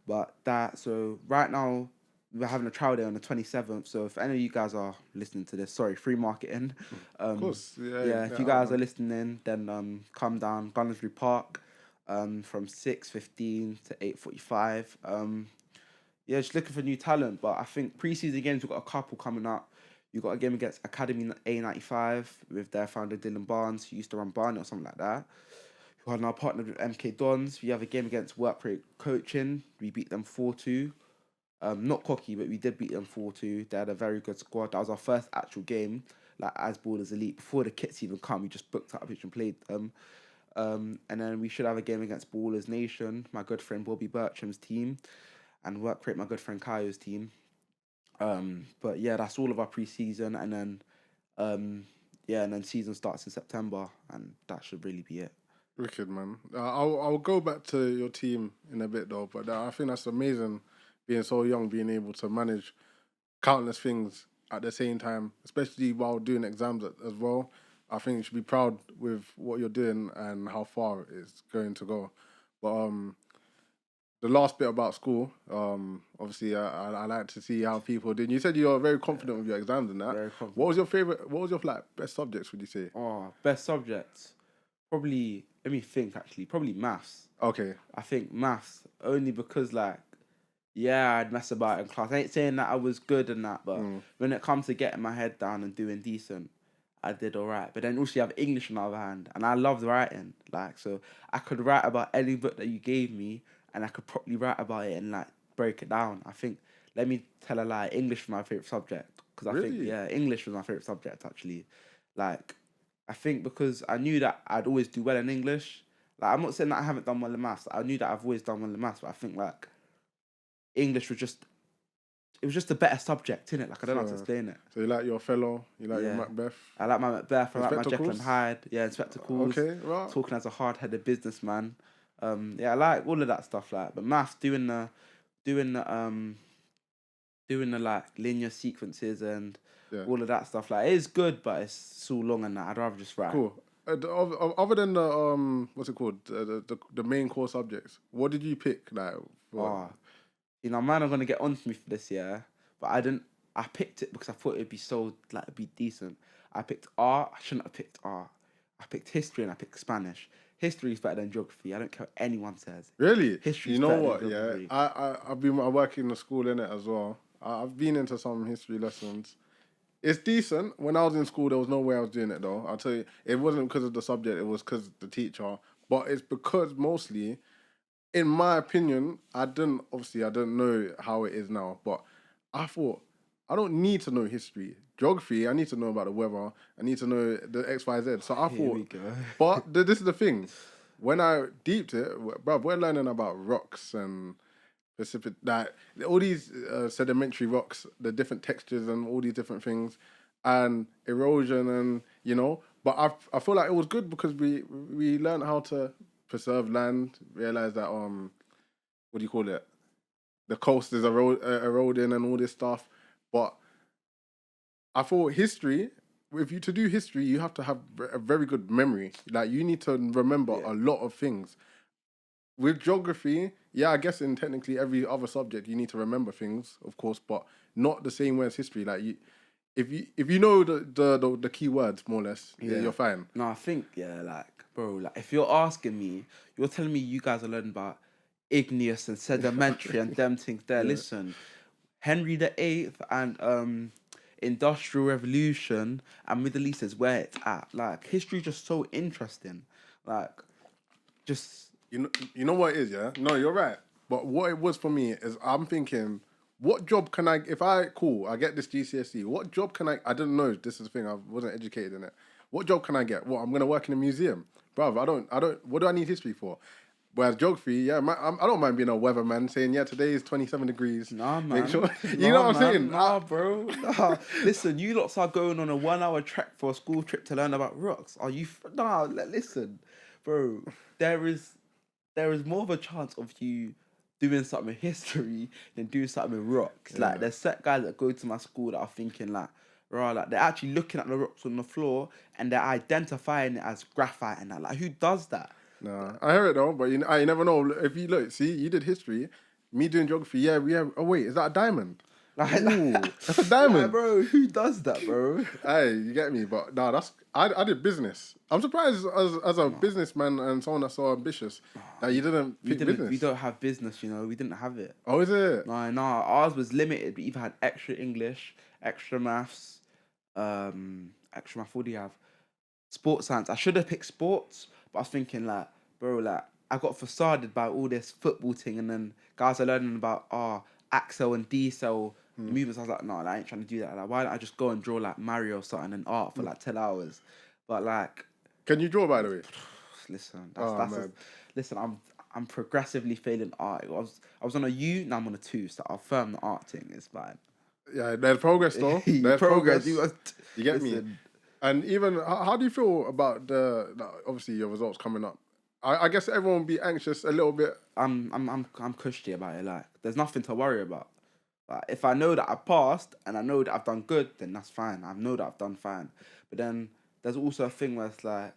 but so right now we're having a trial day on the 27th. So if any of you guys are listening to this, sorry, free marketing. Of course, yeah. If you guys are listening, then come down Gunnersbury Park, from 6:15 to 8:45. Yeah, just looking for new talent. But I think pre-season games, we've got a couple coming up. You've got a game against Academy A95 with their founder Dylan Barnes, who used to run Barney or something like that. Who are now partnered with MK Dons. We have a game against Workrate Coaching. We beat them 4-2. Not cocky, but we did beat them 4-2. They had a very good squad. That was our first actual game, like, as Ballers Elite. Before the kits even come, we just booked up and played them. And then we should have a game against Ballers Nation, my good friend Bobby Bertram's team, and Workrate, my good friend Kayo's team. But yeah, that's all of our pre-season, and then season starts in September, and that should really be it. Wicked, man. I'll go back to your team in a bit though, but I think that's amazing, being so young, being able to manage countless things at the same time, especially while doing exams as well. I think you should be proud with what you're doing and how far it's going to go. But the last bit about school, obviously, I like to see how people did. You said you were very confident with your exams and that. Very confident. What was your favorite? What was your like best subjects? Would you say? Oh, best subjects. Probably. Let me think. Actually, probably maths. Okay. I think maths only because like, yeah, I'd mess about in class. I ain't saying that I was good and that, but when it comes to getting my head down and doing decent, I did all right. But then also you have English on the other hand, and I loved writing. Like, so I could write about any book that you gave me, and I could properly write about it and like break it down. I think, let me tell a lie, English was my favorite subject because I think English was my favorite subject actually. Like, I think because I knew that I'd always do well in English. Like, I'm not saying that I haven't done well in maths. I knew that I've always done well in maths, but I think like English was just, it was just a better subject, innit? Like, I don't know how to explain it. So you like your fellow, you like your Macbeth? I like my Macbeth, I like my Jekyll and Hyde. Yeah, and spectacles. Okay, right. Talking as a hard-headed businessman. Yeah, I like all of that stuff, like, but maths, doing the like linear sequences and all of that stuff, like, it is good, but it's so long and that. I'd rather just write. Cool. Other than the what's it called, the main core subjects, what did you pick? Like, you know, man, are gonna get on to me for this year, but I didn't. I picked it because I thought it'd be so like it'd be decent. I picked art. I shouldn't have picked art. I picked history and I picked Spanish. History is better than geography. I don't care what anyone says. Really? History. You know what? Yeah, I work in the school in it as well. I've been into some history lessons. It's decent. When I was in school, there was no way I was doing it though. I'll tell you, it wasn't because of the subject. It was because of the teacher. But it's because mostly, in my opinion, I didn't know how it is now. But I thought, I don't need to know history. Geography, I need to know about the weather. I need to know the X, Y, Z. So I thought, but this is the thing. When I deeped it, bruv, we're learning about rocks and Pacific, like all these sedimentary rocks, the different textures and all these different things, and erosion and But I feel like it was good because we learned how to preserve land, realize that what do you call it? The coast is eroding and all this stuff. But I thought history, to do history, you have to have a very good memory. Like, you need to remember a lot of things. With geography, I guess in technically every other subject you need to remember things, of course, but not the same way as history. Like, if you know the key words more or less, you're fine. No, I think like, bro, like, if you're asking me, you're telling me you guys are learning about igneous and sedimentary and them things there. Listen, Henry VIII and Industrial Revolution and Middle East is where it's at. Like, history is just so interesting. Like, just. You know what it is, yeah? No, you're right. But what it was for me is I'm thinking, what job can I get this GCSE, what job can I didn't know this is the thing, I wasn't educated in it. What job can I get? What, I'm going to work in a museum? Bruv, I don't, what do I need history for? Whereas geography, I don't mind being a weatherman saying, today is 27 degrees. Nah, man. Make sure, you know what I'm saying? Nah, bro. Nah. Listen, you lot are going on a 1 hour trek for a school trip to learn about rocks. Are you, listen, bro, there is more of a chance of you doing something with history than doing something with rocks. Like, there's set guys that go to my school that are thinking like, right, like, they're actually looking at the rocks on the floor and they're identifying it as graphite and that. Like, who does that? Nah, I hear it though, but you never know. If you look, see, you did history, me doing geography. We have. Oh wait, is that a diamond? Ooh, that's a diamond, bro. Who does that, bro? Hey, you get me? But nah, I did business. I'm surprised as a businessman and someone that's so ambitious that you didn't pick business. We don't have business, we didn't have it. Oh, is it? No, ours was limited. We either had extra English, extra maths, extra math. What do you have? Sports science. I should have picked sports, but I was thinking like, bro, like, I got facaded by all this football thing, and then guys are learning about axle and decel movements. I was like, no, I ain't trying to do that. Like, why don't I just go and draw like Mario or something and art for like 10 hours? But like, can you draw, by the way? Listen, listen, I'm progressively failing art. I was on a U, now I'm on a 2, so I'll firm the art thing. It's fine. Yeah, there's progress though. There's progress. You get me? And even, how do you feel about obviously your results coming up? I guess everyone will be anxious a little bit. I'm cushy about it. Like, there's nothing to worry about. Like, if I know that I passed and I know that I've done good, then that's fine. I know that I've done fine. But then there's also a thing where it's like,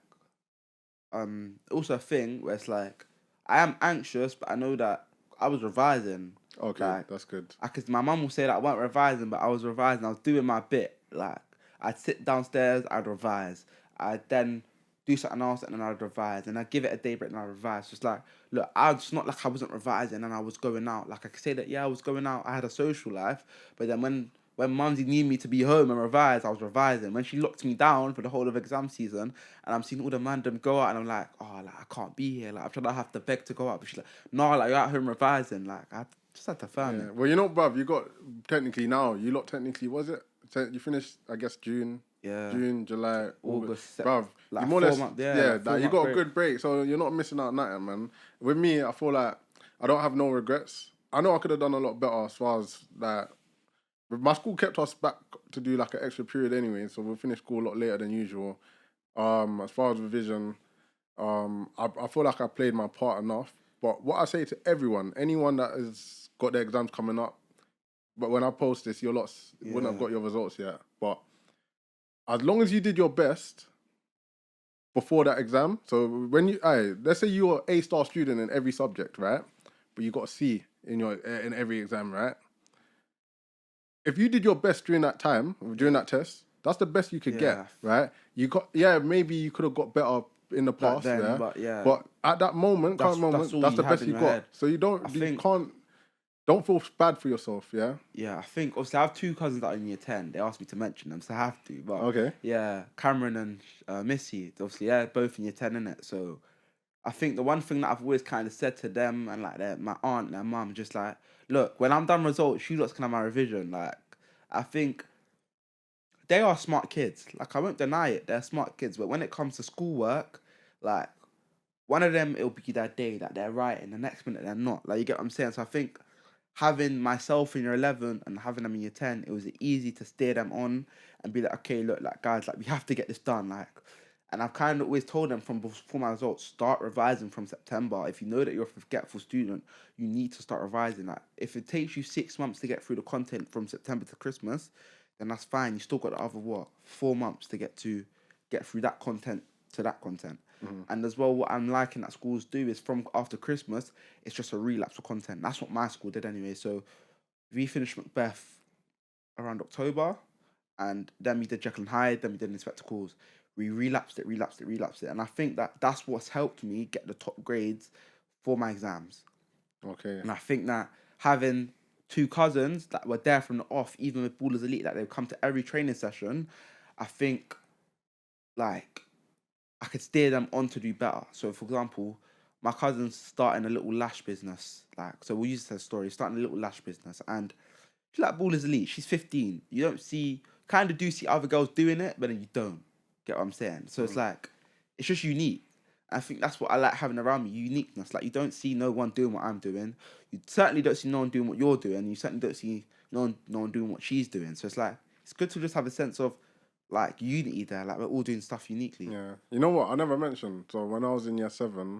I am anxious, but I know that I was revising. Okay, Like, that's good. my mum will say that I wasn't revising, but I was revising. I was doing my bit. Like, I'd sit downstairs, I'd revise. I'd then do something else, and then I'd revise. And I'd give it a day break, and I'd revise. Just like, look, it's not like I wasn't revising and I was going out. Like, I could say that, yeah, I was going out. I had a social life. But then when Mumsy needed me to be home and revise, I was revising. When she locked me down for the whole of exam season, and I'm seeing all the them go out, and I'm like, oh, like, I can't be here. Like, I'm trying to have to beg to go out. But she's like, no, like, you're at home revising. Like, I just had to firm it. Well, bruv, you got technically now. You lot technically, was it? You finished, I guess, June. Yeah. June, July, August. Bruv, like you more or less, month, like you got break. a good break, so you're not missing out nothing, man. With me, I feel like I don't have no regrets. I know I could have done a lot better as far as like. My school kept us back to do like an extra period anyway, so we'll finish school a lot later than usual. As far as revision, I feel like I played my part enough. But what I say to anyone that has got their exams coming up, but when I post this, your lots wouldn't have got your results yet. But as long as you did your best before that exam, so when let's say you're an A-star student in every subject, right? But you got a C in every exam, right? If you did your best during that time, during that test, that's the best you could get, right? Maybe you could have got better in the past, then, but at that moment, that's the best you got. Head. So you don't feel bad for yourself, yeah? Yeah, I think, obviously, I have two cousins that are in year 10. They asked me to mention them, so I have to. But okay. Yeah, Cameron and Missy, obviously, both in year 10, innit? So I think the one thing that I've always kind of said to them and, like, my aunt and their mum, just like, look, when I'm done results, you lots can have my revision. Like, I think they are smart kids. Like, I won't deny it. They're smart kids. But when it comes to schoolwork, like, one of them, it'll be that day that they're writing. The next minute, they're not. Like, you get what I'm saying? So I think having myself in year 11 and having them in year 10, it was easy to steer them on and be like, okay, look, like, guys, like, we have to get this done. Like, and I've kind of always told them from before my results, start revising from September. If you know that you're a forgetful student, you need to start revising. Like, if it takes you 6 months to get through the content from September to Christmas, then that's fine. You still got the other 4 months to get through that content to that content. Mm-hmm. And as well, what I'm liking that schools do is from after Christmas, it's just a relapse for content. That's what my school did anyway. So we finished Macbeth around October, and then we did Jekyll and Hyde, then we did Inspector Calls. We relapsed it. And I think that's what's helped me get the top grades for my exams. Okay. And I think that having two cousins that were there from the off, even with Ballers Elite, that they've come to every training session, I think, like, I could steer them on to do better. So, for example, my cousin's starting a little lash business. Like, so we'll use this as a story. Starting a little lash business. And she's like Ballers Elite. She's 15. You don't see, kind of do see other girls doing it, but then you don't. Get what I'm saying? So it's like, it's just unique. I think that's what I like having around me, uniqueness. Like, you don't see no one doing what I'm doing. You certainly don't see no one doing what you're doing. You certainly don't see no one doing what she's doing. So it's like, it's good to just have a sense of, like, unity there. Like, we're all doing stuff uniquely. Yeah. You know what? I never mentioned. So when I was in year 7,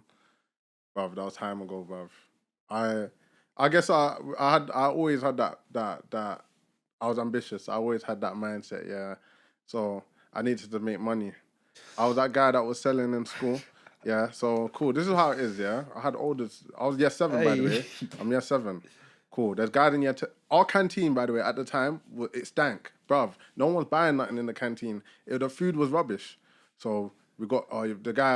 bruv, that was time ago, bruv. I guess I always had that I was ambitious. I always had that mindset, yeah. So I needed to make money. I was that guy that was selling in school. Yeah, so cool. This is how it is, yeah. I was year 7, by the way. I'm year 7. Cool. There's guys in year 10. Our canteen, by the way, at the time, it stank. Bruv, no one was buying nothing in the canteen. The food was rubbish. So we got the guy,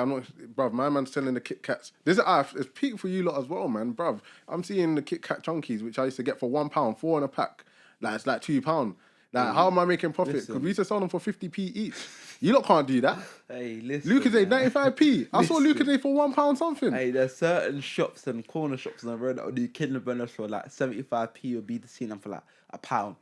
bruv, my man's selling the Kit Kats. It's peak for you lot as well, man. Bruv, I'm seeing the Kit Kat chunkies, which I used to get for £1, 4 in a pack. Like, it's like £2. Like, how am I making profit? Because we used to sell them for 50p each. You lot can't do that. Hey, listen. Lucasade 95p. I saw Lucasade for £1 something. Hey, there's certain shops and corner shops on the road that will do kidney burners for like 75p or be the scene them for like £1.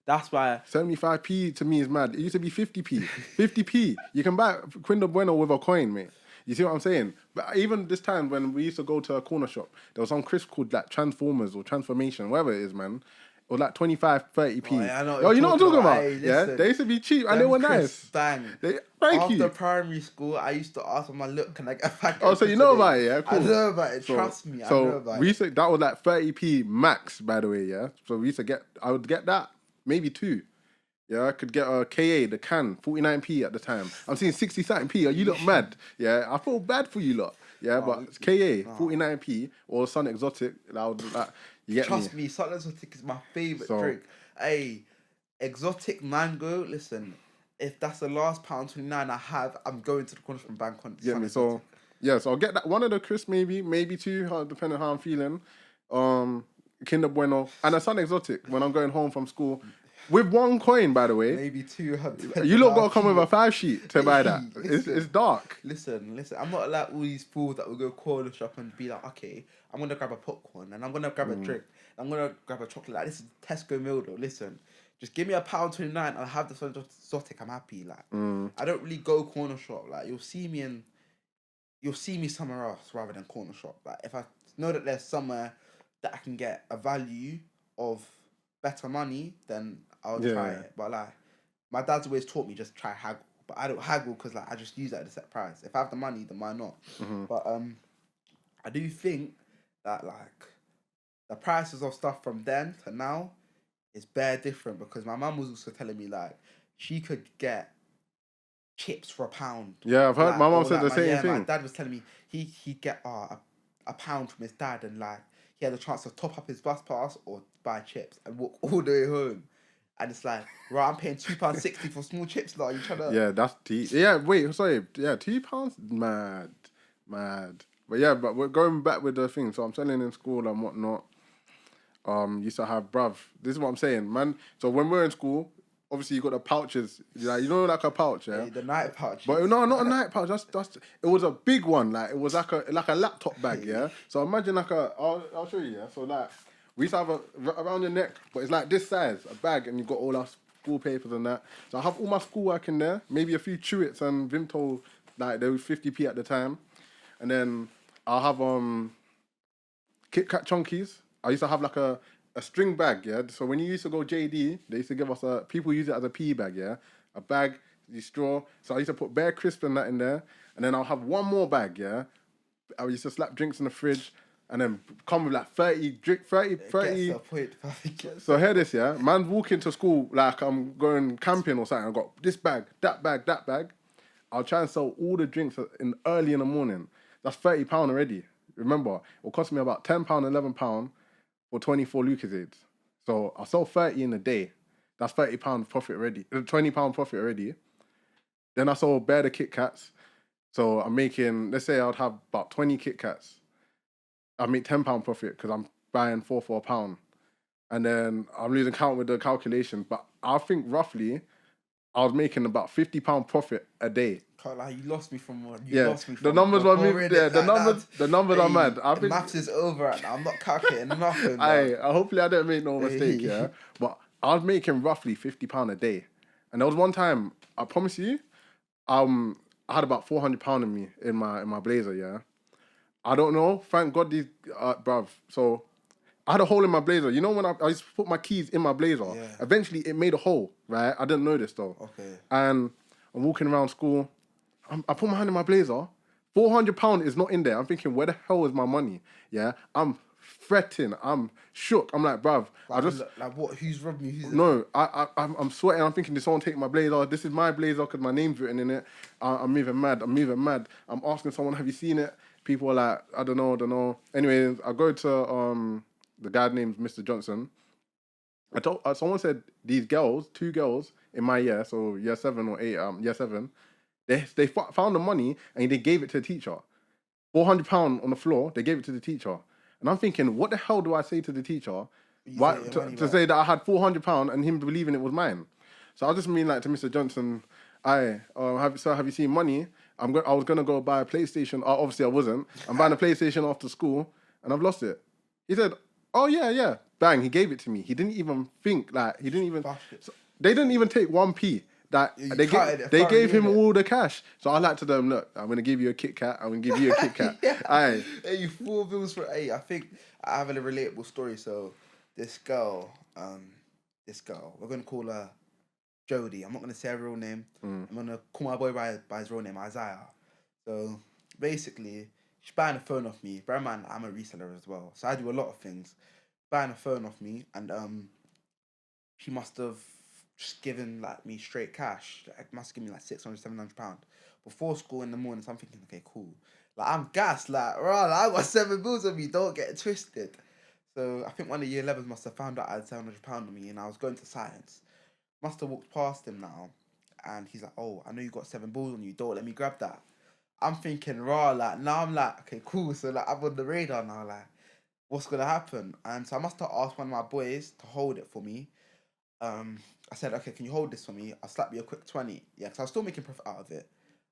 That's why 75p to me is mad. It used to be 50p. 50p. You can buy Kinder Bueno with a coin, mate. You see what I'm saying? But even this time when we used to go to a corner shop, there was some crisp called like Transformers or Transformation, whatever it is, man. Or like 25, 30p. Oh, yeah, I know you know what I'm talking about? Hey, yeah, they used to be cheap and they were nice. Bang. After primary school, I used to ask my look, can I get a packet? Oh, so you know about it, yeah? Cool. I know about it. Trust me, I know about it. That was like 30p max, by the way, yeah. So we used to I would get that, maybe 2. Yeah, I could get a KA, the can, 49p at the time. I'm seeing 60 something p. Are you lot mad? Yeah, I feel bad for you lot. yeah, but it's KA 49p or Sun Exotic. That would you get Trust me, Sun Exotic is my favorite drink. Hey, exotic mango. Listen, if that's the last £1.29 I have, I'm going to the corner from bank on. Get me? So yeah, so I'll get that one of the crisps, maybe two, depending on how I'm feeling. Kinder Bueno and a Sun Exotic when I'm going home from school. With one coin, by the way. Maybe two. You lot gotta come with a 5 sheet to buy that. It's dark. Listen. I'm not like all these fools that will go corner shop and be like, okay, I'm gonna grab a popcorn and I'm gonna grab a drink. I'm gonna grab a chocolate. Like, this is Tesco meal though. Listen, just give me £1.29 and I'll have the Sun Exotic. I'm happy. Like, I don't really go corner shop. Like, you'll see me somewhere else rather than corner shop. Like, if I know that there's somewhere that I can get a value of better money, then I'll try it. But like, my dad's always taught me just try haggle. But I don't haggle because like I just use it at a set price. If I have the money, then why not? But I do think that like the prices of stuff from then to now is bare different, because my mum was also telling me like she could get chips for £1. Yeah, I've heard my mum said the same thing. My dad was telling me he'd get a pound from his dad, and like he had a chance to top up his bus pass or buy chips and walk all the way home. And it's like, right, I'm paying £2.60 for small chips now. You trying to? Yeah, that's deep. Yeah, wait, sorry. Yeah, £2? Mad. But yeah, but we're going back with the thing. So I'm selling in school and whatnot. Used to have, bruv. This is what I'm saying, man. So when we're in school, obviously you got the pouches. Like, you know, like a pouch, yeah. The night pouch. But no, not a night pouch. That's. It was a big one. Like, it was like a laptop bag, yeah. So imagine like I'll show you, yeah. So like, we used to have around your neck, but it's like this size, a bag, and you got all our school papers and that. So I have all my schoolwork in there, maybe a few Chewits and Vimto, like they were 50p at the time, and then I'll have Kit Kat Chunkies. I used to have like a string bag, yeah. So when you used to go JD, they used to give us people use it as a PE bag, yeah. A bag, the straw. So I used to put bare crisp and that in there, and then I'll have one more bag, yeah. I used to slap drinks in the fridge, and then come with like 30. So hear this, yeah. Man's walking to school like I'm going camping or something. I got this bag, that bag. I'll try and sell all the drinks early in the morning. That's £30 already. Remember, it will cost me about £10, £11 for 24 Lucozades. So I'll sell 30 in a day. That's £30 profit already. £20 profit already. Then I sold bare the Kit Kats. So I'm making, let's say I'd have about 20 Kit Kats. I make £10 profit because I'm buying 4 for £1. And then I'm losing count with the calculations. But I think roughly I was making about £50 profit a day. Like, you lost me from one. The numbers were moving. Yeah, the numbers are mad. The maths is over right now. I'm not calculating nothing. Hopefully I don't make no mistake, yeah. But I was making roughly £50 a day. And there was one time, I promise you, I had about £400 in me in my blazer, yeah. I don't know. Thank God these, bruv. So I had a hole in my blazer. You know when I used to put my keys in my blazer? Yeah. Eventually it made a hole, right? I didn't know this though. Okay. And I'm walking around school. I put my hand in my blazer. £400 is not in there. I'm thinking, where the hell is my money? Yeah. I'm fretting. I'm shook. I'm like, bruv. Like what? Who's robbed me? I'm sweating. I'm thinking, did someone take my blazer? This is my blazer because my name's written in it. I'm moving mad. I'm asking someone, have you seen it? People are like, I don't know. Anyways, I go to the guy named Mr. Johnson. Someone said these girls, 2 girls in my year, so year 7 or 8, year 7, they found the money and they gave it to the teacher. £400 on the floor, they gave it to the teacher. And I'm thinking, what the hell do I say to the teacher? To say that I had £400 and him believing it was mine? So I just mean like to Mr. Johnson, have you seen money? I was going to go buy a PlayStation. Obviously, I wasn't. I'm buying a PlayStation after school, and I've lost it. He said, oh, yeah. Bang, he gave it to me. He didn't even think, like, he didn't even... So, they didn't even take 1p. They gave him all the cash. So I like to them, look, I'm going to give you a Kit Kat. I'm going to give you a Kit Kat. Hey, you 4 bills for... Hey, I think I have a relatable story. So this girl, we're going to call her Jody. I'm not going to say her real name. I'm going to call my boy by his real name, Isaiah. So basically, she's buying a phone off me. Bear in mind, I'm a reseller as well. So I do a lot of things. Buying a phone off me, and she must have just giving like me straight cash. Like, must give me like 600, 700 pounds before school in the morning. So I'm thinking, okay, cool. Like I'm gassed. Like, right, like, I got 7 bills on me. Don't get it twisted. So I think one of the year 11s must have found out I had 700 pounds on me, and I was going to science. Must have walked past him now, and he's like, "Oh, I know you got 7 balls on you. Don't let me grab that." I'm thinking, raw. Like now, I'm like, okay, cool. So like I'm on the radar now. Like, what's gonna happen? And so I must have asked one of my boys to hold it for me. I said, okay, can you hold this for me? I'll slap you a quick 20. Yeah, because I was still making profit out of it.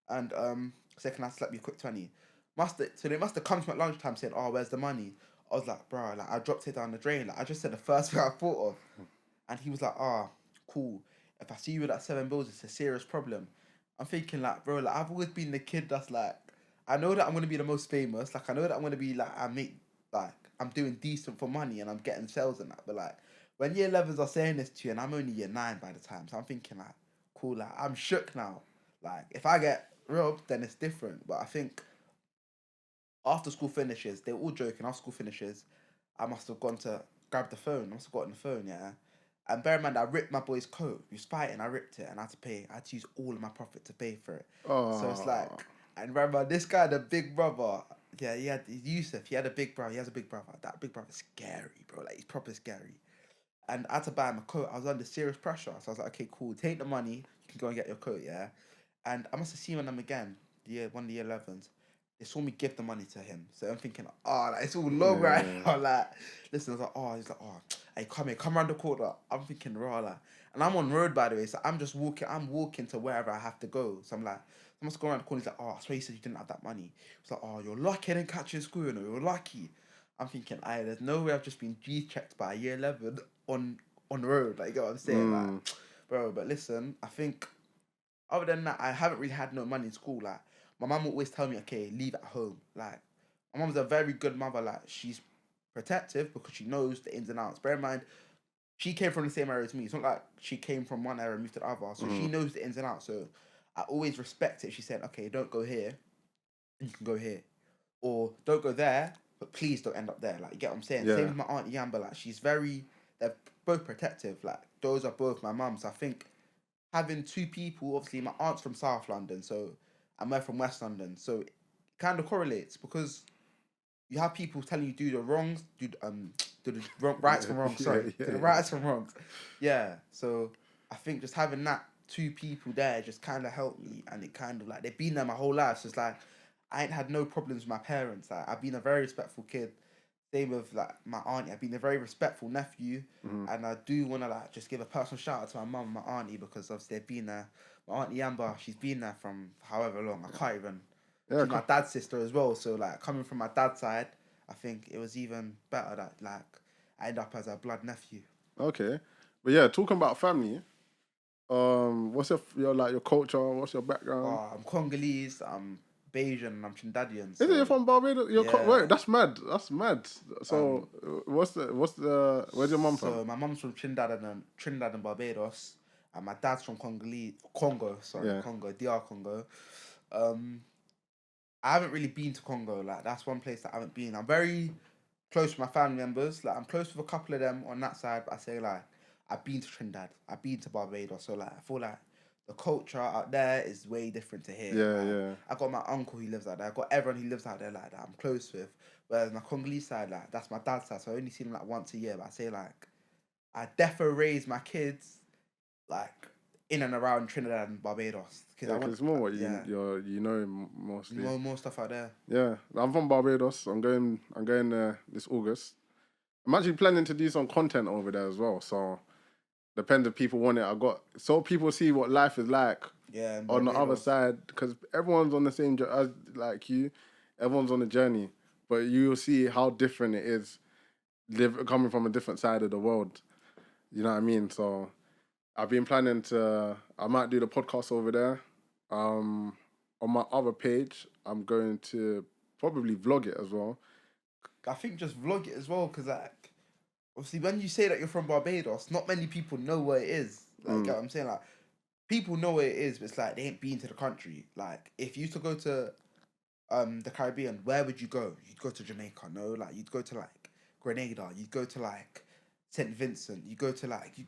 And I said, can I slap you a quick 20? So they must have come to me at lunchtime saying, oh, where's the money? I was like, bro, like I dropped it down the drain. Like I just said the first thing I thought of. And he was like, cool. If I see you with that 7 bills, it's a serious problem. I'm thinking like, bro, like I've always been the kid that's like, I know that I'm gonna be the most famous. Like I know that I'm gonna be like, I'm doing decent for money and I'm getting sales and that. But like when year 11s are saying this to you, and I'm only year 9 by the time, so I'm thinking like, cool, like I'm shook now. Like if I get robbed, then it's different. But I think after school finishes, they're all joking. After school finishes, I must have gone to grab the phone. I must have gotten the phone, yeah. And bear in mind, I ripped my boy's coat. He was fighting, I ripped it, and I had to pay. I had to use all of my profit to pay for it. So it's like, and remember, this guy, the big brother, yeah, he had Yusuf. He had a big brother. He has a big brother. That big brother's scary, bro. Like he's proper scary. And I had to buy him a coat. I was under serious pressure. So I was like, okay, cool. Take the money. You can go and get your coat, yeah. And I must have seen them again. One of the year 11s. They saw me give the money to him. So I'm thinking, like, it's all long right now. Like, listen, I was like, he's like, hey, come here, come around the corner. I'm thinking, raw, like, and I'm on road, by the way. So I'm walking to wherever I have to go. So I'm like, I must go around the corner. He's like, I swear you said you didn't have that money. He's like, you're lucky I didn't catch you in school, you know, you're lucky. I'm thinking, there's no way I've just been G-checked by a year 11 on the road. Like, you know what I'm saying? Like, bro, but listen, I think, other than that, I haven't really had no money in school. Like, my mum will always tell me, okay, leave at home. Like, my mum's a very good mother. Like, she's protective because she knows the ins and outs. Bear in mind, she came from the same area as me. It's not like she came from one area and moved to the other. So she knows the ins and outs. So I always respect it. She said, okay, don't go here, and you can go here. Or don't go there, but please don't end up there. Like, you get what I'm saying? Yeah. Same with my aunt Yamba. Like, they're both protective. Like, those are both my mums. I think having two people, obviously my aunt's from South London, so and we're from West London, so it kind of correlates because you have people telling you do the wrongs, do the rights from wrongs. Sorry, do the rights from wrongs. Yeah, so I think just having that two people there just kind of helped me, and it kind of like they've been there my whole life. So it's like I ain't had no problems with my parents. Like I've been a very respectful kid. Same with like my auntie. I've been a very respectful nephew, and I do want to like just give a personal shout out to my mum and my auntie because obviously they've been there. My auntie Amber, she's been there from however long. I can't even. She's my dad's sister as well. So like coming from my dad's side, I think it was even better that like I end up as a blood nephew. Okay, but yeah, talking about family. What's your culture? What's your background? I'm Congolese. I'm Bayesian and I'm Trinidadian. Is it from Barbados? Wait, that's mad. That's mad. So, where's your mum from? So my mum's from Trinidad and Barbados, and my dad's from Congo. DR Congo. I haven't really been to Congo. Like that's one place that I haven't been. I'm very close to my family members. Like I'm close with a couple of them on that side. But I say like I've been to Trinidad. I've been to Barbados. So like I feel like the culture out there is way different to here. Yeah. I got my uncle who lives out there. I got everyone who lives out there like that I'm close with. Whereas my Congolese side, like that's my dad's side, so I only see him like once a year. But I say like I defo raise my kids like in and around Trinidad and Barbados. Because it's more what you know mostly. More stuff out there. Yeah, I'm from Barbados. I'm going there this August. I'm actually planning to do some content over there as well. So depends if people want it. So people see what life is like. Yeah, on the other side, because everyone's on the same as like you. Everyone's on a journey, but you'll see how different it is coming from a different side of the world. You know what I mean? So I've been planning I might do the podcast over there. On my other page, I'm going to probably vlog it as well. I think just vlog it as well, because like, obviously when you say that you're from Barbados, not many people know where it is. Like, you know what I'm saying? Like, people know where it is, but it's like they ain't been to the country. Like, if you used to go to the Caribbean, where would you go? You'd go to Jamaica, no? Like, you'd go to like Grenada, you'd go to like St. Vincent, you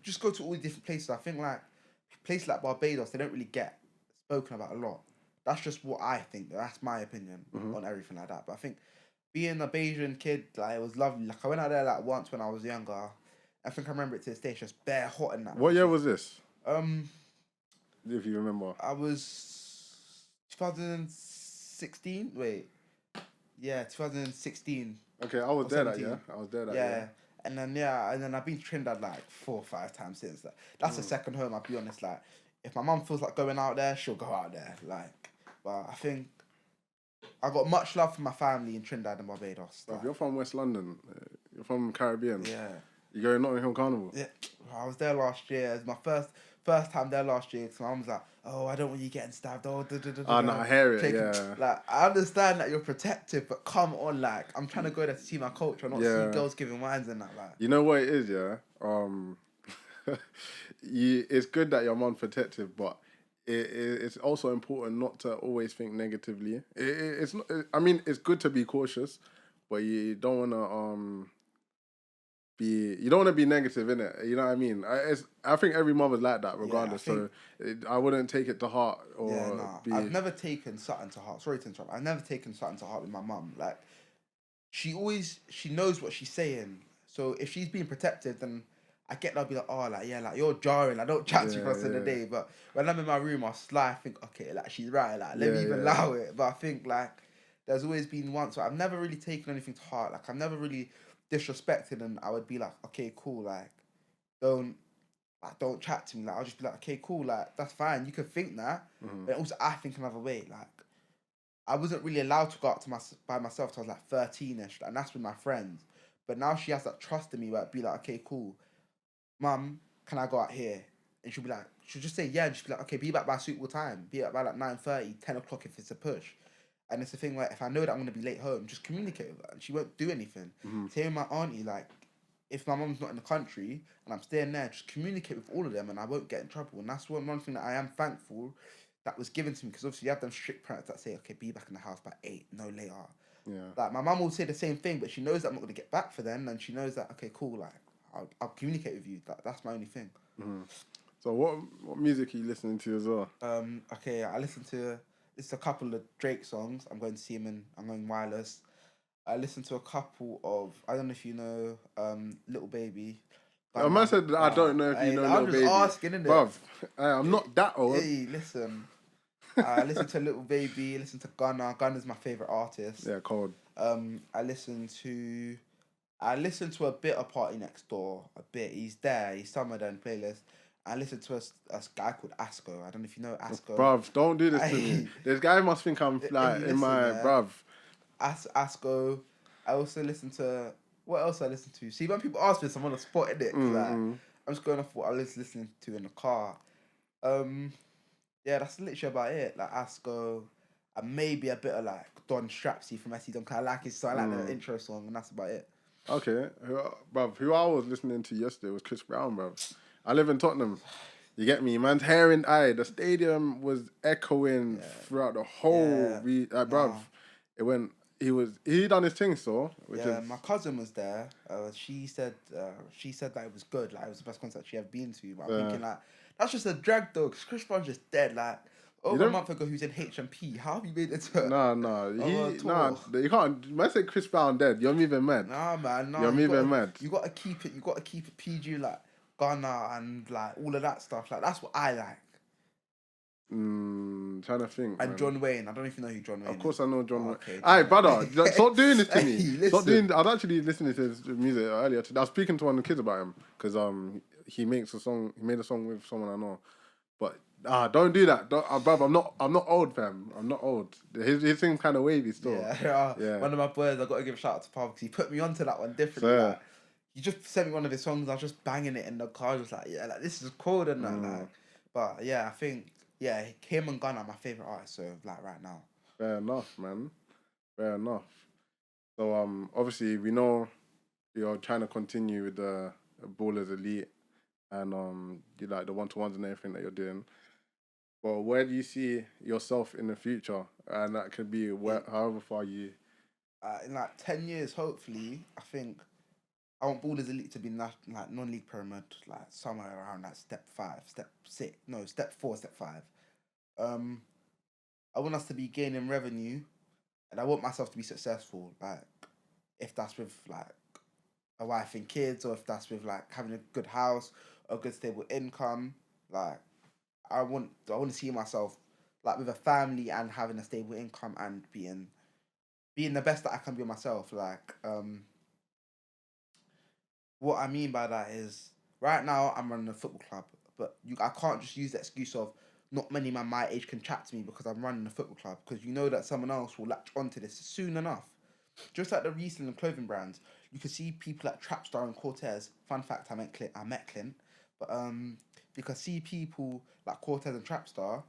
just go to all the different places. I think like places like Barbados, they don't really get spoken about a lot. That's just what I think. That's my opinion on everything like that. But I think being a Bayesian kid, like, it was lovely. Like, I went out there like once when I was younger. I think I remember it to this day. It's just bare hot in that. What year was this? Um, If you remember. I was 2016. Wait, yeah, 2016. Okay, I was there that year. I was there that year. And then I've been to Trinidad like 4 or 5 times since. That's the second home. I'll be honest. Like, if my mum feels like going out there, she'll go out there. Like, but I think I got much love for my family in Trinidad and Barbados. Like, you're from West London. You're from Caribbean. Yeah. You go to Notting Hill Carnival. Yeah, I was there last year. It was my first time there last year. So my mum was like, "Oh, I don't want you getting stabbed." Oh, no, I hear it. Yeah. Like, I understand that you're protective, but come on, like, I'm trying to go there to see my culture, not see girls giving wines and that. Like, you know what it is, yeah. It's good that your mum's protective, but it's also important not to always think negatively. It's not. I mean, it's good to be cautious, but you don't want to you don't want to be negative, innit? You know what I mean? I think every mother's like that, regardless. I wouldn't take it to heart I've never taken something to heart. Sorry to interrupt. I've never taken something to heart with my mum. Like, she knows what she's saying. So if she's being protective, then I get that. I'll be like, oh, like, yeah, like, you're jarring. I don't chat to you for the rest of the day. But when I'm in my room, I'll sly think, okay, like, she's right. Like, let me even allow it. But I think, like, there's always been once. So I've never really taken anything to heart. Like, I've never really disrespected, and I would be like, okay, cool, like, don't chat to me. Like, I'll just be like, okay, cool, like, that's fine. You can think that, but also I think another way. Like, I wasn't really allowed to go out by myself till I was like 13ish, and that's with my friends. But now she has that trust in me where I'd be like, okay, cool, mum, can I go out here? And she'll just say yeah, and she'll be like, okay, be back by a suitable time. Be back by like 9:30, 10 o'clock if it's a push. And it's the thing where if I know that I'm going to be late home, just communicate with her and she won't do anything. Same with my auntie, like, if my mum's not in the country and I'm staying there, just communicate with all of them and I won't get in trouble. And that's one thing that I am thankful that was given to me, because obviously you have them strict parents that say, okay, be back in the house by 8, no later. Yeah. Like, my mum will say the same thing, but she knows that I'm not going to get back for them, and she knows that, okay, cool, like, I'll communicate with you. That's my only thing. So what music are you listening to as well? Okay, I listen to a couple of Drake songs. I'm going to see him I'm going wireless. I listen to a couple of, I don't know if you know, Little Baby. I must say I don't know if you know Little Baby. I'm just asking, innit? Bruv, I'm not that old. Hey, listen. I listen to Little Baby, I listen to Gunna. Gunna's my favourite artist. Yeah, cold. I listen to a bit of Party Next Door. A bit. He's there. He's somewhere there in the playlist. I listen to a guy called Asco. I don't know if you know Asco. Bruv, don't do this to me. This guy must think I'm like in my bruv. Asco. I also listen to, what else I listen to? See, when people ask me this, I'm on the spot, innit? Like, I'm just going off what I was listening to in the car. Yeah, that's literally about it. Like, Asco, and maybe a bit of like Don Strapsy from SC Don, 'cause I like his song. I like the intro song, and that's about it. Okay, who I was listening to yesterday was Chris Brown, bruv. I live in Tottenham. You get me? Man's hair and eye. The stadium was echoing throughout the whole. Bruv, it went. He done his thing, so. My cousin was there. She said that it was good. Like, it was the best concert she ever been to. But I'm thinking, like, that's just a drag though, because Chris Brown's just dead. Like, over a month ago, he was in HMP. How have you made it to? You can't. When I say Chris Brown dead, you're moving mad. Nah, man, you're moving mad. You gotta keep it PG, like Ghana and like all of that stuff. Like, that's what I like. Trying to think. And man. John Wayne. I don't know if you know who John Wayne is. Of course I know John Wayne. Okay, alright, brother, stop doing this to me. Stop doing. I was actually listening to his music earlier today. I was speaking to one of the kids about him because he makes a song. He made a song with someone I know. But don't do that. Bruv, I'm not old, fam. I'm not old. His thing's kind of wavy still. Yeah. One of my boys, I got to give a shout out to Paul because he put me onto that one differently. So, like, he just sent me one of his songs. I was just banging it in the car. I was like, yeah, like, this is cool and that. Like, but yeah, I think him and Gunna are my favorite artists. So like right now. Fair enough, man. Fair enough. So obviously we know you're trying to continue with the Ballers Elite and you like the 1-to-1s and everything that you're doing. But where do you see yourself in the future? And that could be however far you. In like 10 years, hopefully, I think I want Ballers Elite to be like non-league pyramid, like somewhere around that step 5, step 6, no, step 4, step 5. I want us to be gaining revenue, and I want myself to be successful. Like, if that's with like a wife and kids, or if that's with like having a good house, a good stable income. Like, I want to see myself like with a family and having a stable income and being the best that I can be myself. Like, what I mean by that is right now I'm running a football club, but I can't just use the excuse of not many men my age can chat to me because I'm running a football club, because you know that someone else will latch onto this soon enough. Just like the reselling clothing brands, you can see people like Trapstar and Cortez. Fun fact: I met Clint, but you can see people like Cortez and Trapstar.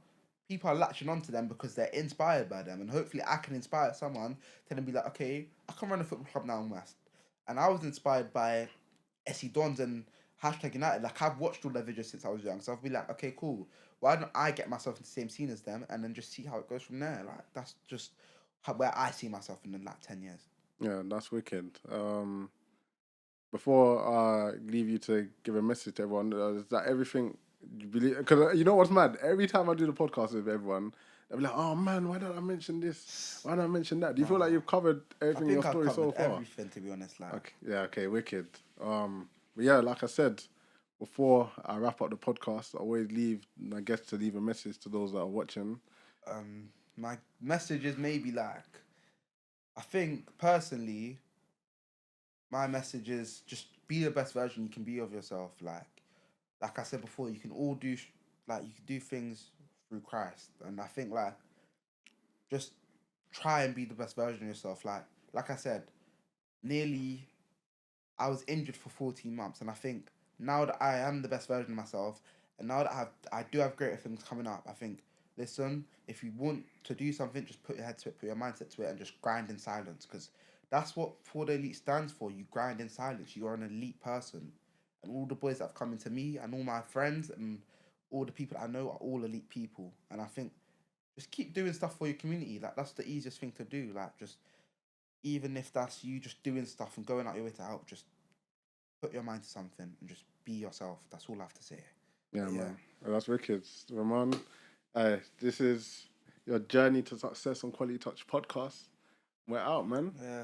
People are latching onto them because they're inspired by them, and hopefully, I can inspire someone to then be like, okay, I can run a football club now in West. And I was inspired by SE Dons and hashtag United. Like, I've watched all their videos since I was young, so I'll be like, okay, cool. Why don't I get myself in the same scene as them and then just see how it goes from there? Like, that's just where I see myself in like 10 years. Yeah, that's wicked. Before I leave you to give a message to everyone, is that everything you believe? Because you know what's mad? Every time I do the podcast with everyone, they'll be like, "Oh man, why don't I mention this? Why don't I mention that?" Do you feel like you've covered everything in your story so far? Everything, to be honest. Like, okay, yeah, okay, wicked. But yeah, like I said, before I wrap up the podcast, I always leave my guests to leave a message to those that are watching. My message is maybe like, I think personally, my message is just be the best version you can be of yourself. Like I said before, you can all do like you can do things through Christ, and I think like just try and be the best version of yourself. Like I said, nearly I was injured for 14 months, and I think now that I am the best version of myself, and now that I do have greater things coming up, I think, listen, if you want to do something, just put your head to it, put your mindset to it, and just grind in silence, because that's what For the Elite stands for. You grind in silence. You are an elite person, and all the boys that have come into me, and all my friends, and all the people I know are all elite people, and I think just keep doing stuff for your community. Like, that's the easiest thing to do. Like, just even if that's you just doing stuff and going out your way to help, just put your mind to something and just be yourself. That's all I have to say. Yeah, man. Well, that's wicked. Ramon, this is your journey to success on Quality Touch Podcast. We're out, man. Yeah.